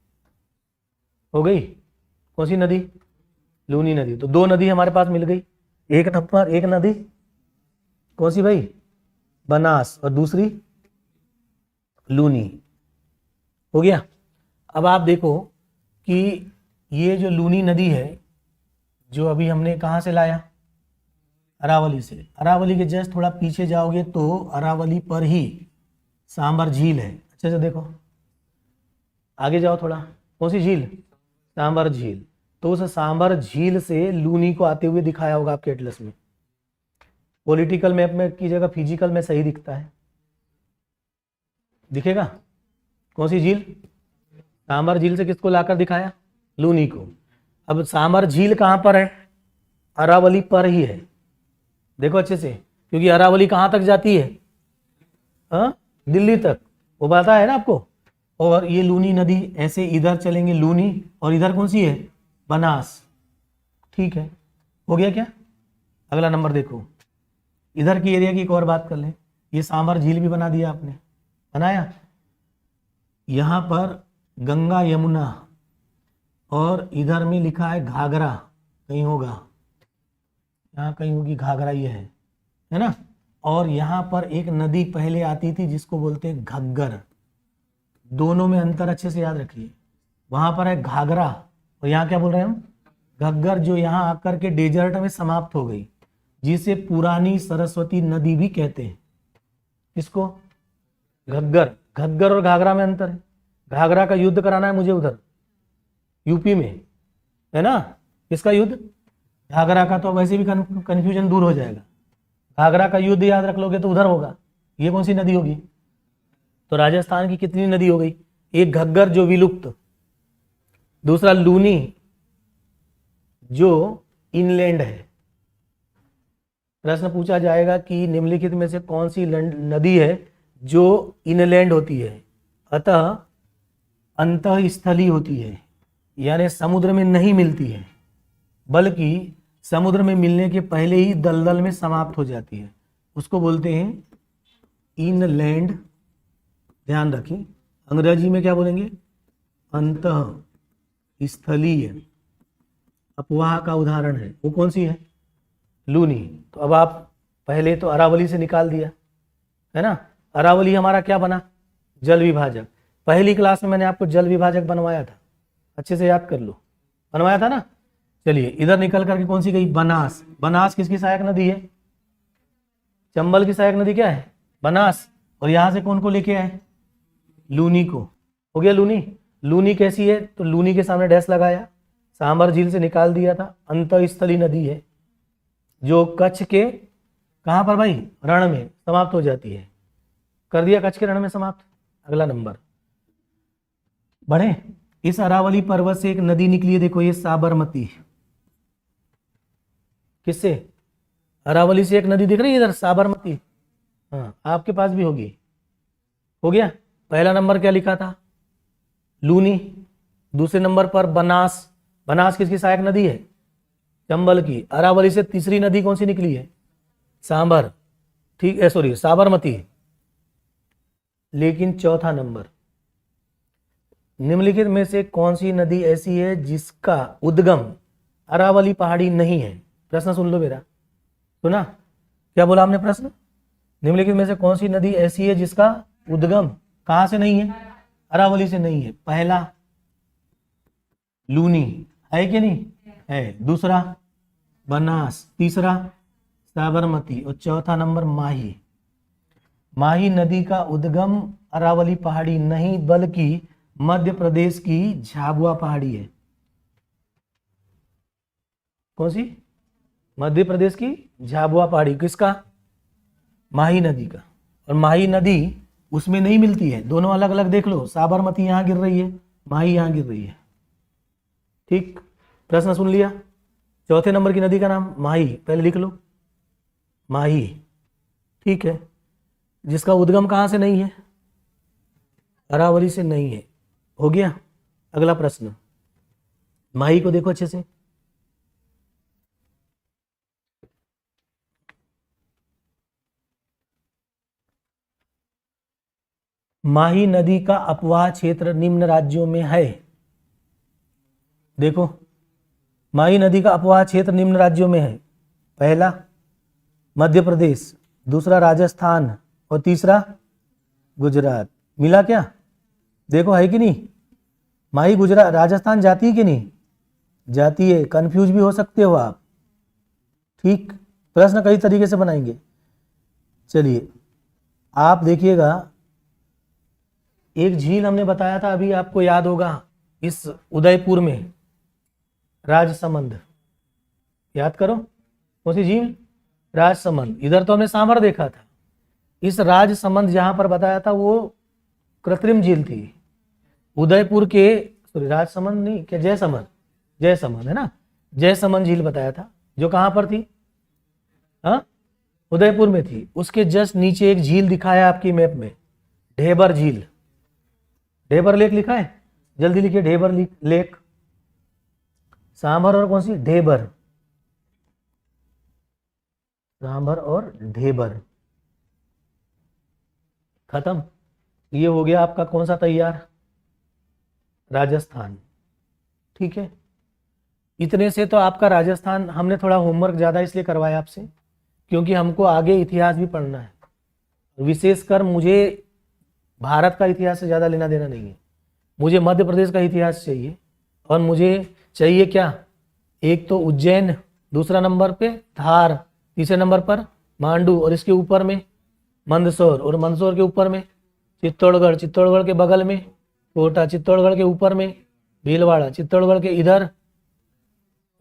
हो गई? कौन सी नदी? लूनी नदी। तो दो नदी हमारे पास मिल गई। एक नंबर एक नदी कौन सी भाई? बनास, और दूसरी लूनी। हो गया? अब आप देखो कि ये जो लूनी नदी है, जो अभी हमने कहाँ से लाया? अरावली से। अरावली के जस्ट थोड़ा पीछे जाओगे तो अरावली पर ही सांबर झील है। अच्छे से देखो, आगे जाओ थोड़ा, कौन सी झील? सांबर झील। तो उस सांबर झील से लूनी को आते हुए दिखाया होगा आपके एटलस में। पॉलिटिकल मैप में की जगह फिजिकल में सही दिखता है, दिखेगा। कौन सी झील? सांबर झील से किसको लाकर दिखाया? लूनी को। अब सांबर झील कहाँ पर है? अरावली पर ही है। देखो अच्छे से, क्योंकि अरावली कहाँ तक जाती है? हाँ, दिल्ली तक, वो पता है ना आपको। और ये लूनी नदी ऐसे इधर चलेंगे लूनी, और इधर कौन सी है? बनास। ठीक है, हो गया क्या? अगला नंबर देखो, इधर की एरिया की एक और बात कर लें। ये सांबर झील भी बना दिया आपने, बनाया। यहाँ पर गंगा यमुना, और इधर में लिखा है घाघरा, कहीं होगा, यहाँ कहीं होगी घाघरा, ये है ना। और यहाँ पर एक नदी पहले आती थी जिसको बोलते हैं घग्गर। दोनों में अंतर अच्छे से याद रखिए। वहाँ पर है घाघरा, और यहाँ क्या बोल रहे हैं हम? घग्गर, जो यहाँ आकर के डेजर्ट में समाप्त हो गई, जिसे पुरानी सरस्वती नदी भी कहते हैं। किसको? घग्गर। घग्गर और घाघरा में अंतर है। घाघरा का युद्ध कराना है मुझे उधर यूपी में, है ना। किसका युद्ध? घाघरा का। तो वैसे भी कंफ्यूजन दूर हो जाएगा। घाघरा का युद्ध याद रख लोगे तो उधर होगा। ये कौन सी नदी होगी? तो राजस्थान की कितनी नदी हो गई? एक घग्गर जो विलुप्त, दूसरा लूनी जो इनलैंड है। प्रश्न पूछा जाएगा कि निम्नलिखित में से कौन सी नदी है जो इनलैंड होती है, अतः अंतःस्थली होती है, यानी समुद्र में नहीं मिलती है, बल्कि समुद्र में मिलने के पहले ही दलदल में समाप्त हो जाती है। उसको बोलते हैं इनलैंड। ध्यान रखिए, अंग्रेजी में क्या बोलेंगे? अंतःस्थलीय। अपवाह का उदाहरण है, वो कौन सी है? लूनी। तो अब आप पहले तो अरावली से निकाल दिया, है ना। अरावली हमारा क्या बना? जल विभाजक। पहली क्लास में मैंने आपको जल विभाजक बनवाया था, अच्छे से याद कर लो, बनवाया था ना। चलिए, इधर निकल करके कौन सी गई? बनास। बनास किसकी सहायक नदी है? चंबल की सहायक नदी क्या है? बनास। और यहां से कौन को लेके आए, लूनी को। हो गया लूनी। लूनी कैसी है, तो लूनी के सामने डैश लगाया, सांबर झील से निकाल दिया था, अंतःस्थली नदी है जो कच्छ के कहां पर भाई, रण में समाप्त हो जाती है। कर दिया कच्छ के रण में समाप्त। अगला नंबर बढ़े। इस अरावली पर्वत से एक नदी निकली है, देखो ये साबरमती। किससे, अरावली से एक नदी दिख रही है इधर, साबरमती। हाँ आपके पास भी होगी। हो गया। पहला नंबर क्या लिखा था, लूनी। दूसरे नंबर पर बनास। बनास किसकी सहायक नदी है, चंबल की। अरावली से तीसरी नदी कौन सी निकली है, सांबर, ठीक है, सॉरी साबरमती। लेकिन चौथा नंबर, निम्नलिखित में से कौन सी नदी ऐसी है जिसका उद्गम अरावली पहाड़ी नहीं है। प्रश्न सुन लो मेरा, सुना क्या बोला हमने प्रश्न, निम्नलिखित में से कौन सी नदी ऐसी है जिसका उद्गम कहां से नहीं है, अरावली से नहीं है। पहला लूनी है कि नहीं है, दूसरा बनास, तीसरा साबरमती और चौथा नंबर माही। माही नदी का उद्गम अरावली पहाड़ी नहीं बल्कि मध्य प्रदेश की झाबुआ पहाड़ी है। कौन सी, मध्य प्रदेश की झाबुआ पहाड़ी। किसका, माही नदी का। और माही नदी उसमें नहीं मिलती है, दोनों अलग अलग देख लो, साबरमती यहां गिर रही है, माही यहां गिर रही है। ठीक, प्रश्न सुन लिया। चौथे नंबर की नदी का नाम माही, पहले लिख लो माही, ठीक है, जिसका उद्गम कहां से नहीं है, अरावली से नहीं है। हो गया। अगला प्रश्न, माही को देखो अच्छे से। माही नदी का अपवाह क्षेत्र निम्न राज्यों में है। देखो माही नदी का अपवाह क्षेत्र निम्न राज्यों में है। पहला मध्य प्रदेश, दूसरा राजस्थान और तीसरा गुजरात। मिला क्या, देखो है कि नहीं। माही गुजरात राजस्थान जाती है कि नहीं, जाती है, कंफ्यूज भी हो सकते हो आप। ठीक, प्रश्न कई तरीके से बनाएंगे। चलिए आप देखिएगा, एक झील हमने बताया था अभी, आपको याद होगा, इस उदयपुर में राजसमंद, याद करो कौन सी झील, राजसमंद। इधर तो हमने सांभर देखा था, इस राजसमंद जहां पर बताया था वो कृत्रिम झील थी। उदयपुर के, सॉरी राजसमंद नहीं, क्या जयसमंद, जयसमंद है ना, जयसमंद झील बताया था, जो कहां पर थी, हाँ उदयपुर में थी। उसके जस्ट नीचे एक झील दिखाया आपकी मैप में, ढेबर झील, ढेबर लेक लिखा है, जल्दी लिखिए, ढेबर लेक। सांभर और कौन सी, ढेबर, सांभर और ढेबर। खत्म। ये हो गया आपका कौन सा तैयार, राजस्थान। ठीक है, इतने से तो आपका राजस्थान, हमने थोड़ा होमवर्क ज़्यादा इसलिए करवाया आपसे क्योंकि हमको आगे इतिहास भी पढ़ना है। विशेषकर मुझे भारत का इतिहास से ज़्यादा लेना देना नहीं है, मुझे मध्य प्रदेश का इतिहास चाहिए। और मुझे चाहिए क्या, एक तो उज्जैन, दूसरा नंबर पे धार, तीसरे नंबर पर मांडू, और इसके ऊपर में मंदसौर, और मंदसौर के ऊपर में चित्तौड़गढ़, चित्तौड़गढ़ के बगल में कोटा, चित्तौड़गढ़ के ऊपर में भीलवाड़ा, चित्तौड़गढ़ के इधर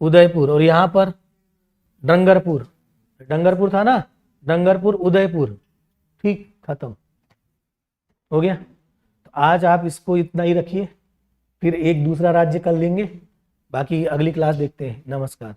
उदयपुर, और यहाँ पर डंगरपुर, डंगरपुर था ना, डंगरपुर उदयपुर। ठीक, खत्म हो गया। तो आज आप इसको इतना ही रखिए, फिर एक दूसरा राज्य कर लेंगे, बाकी अगली क्लास देखते हैं। नमस्कार।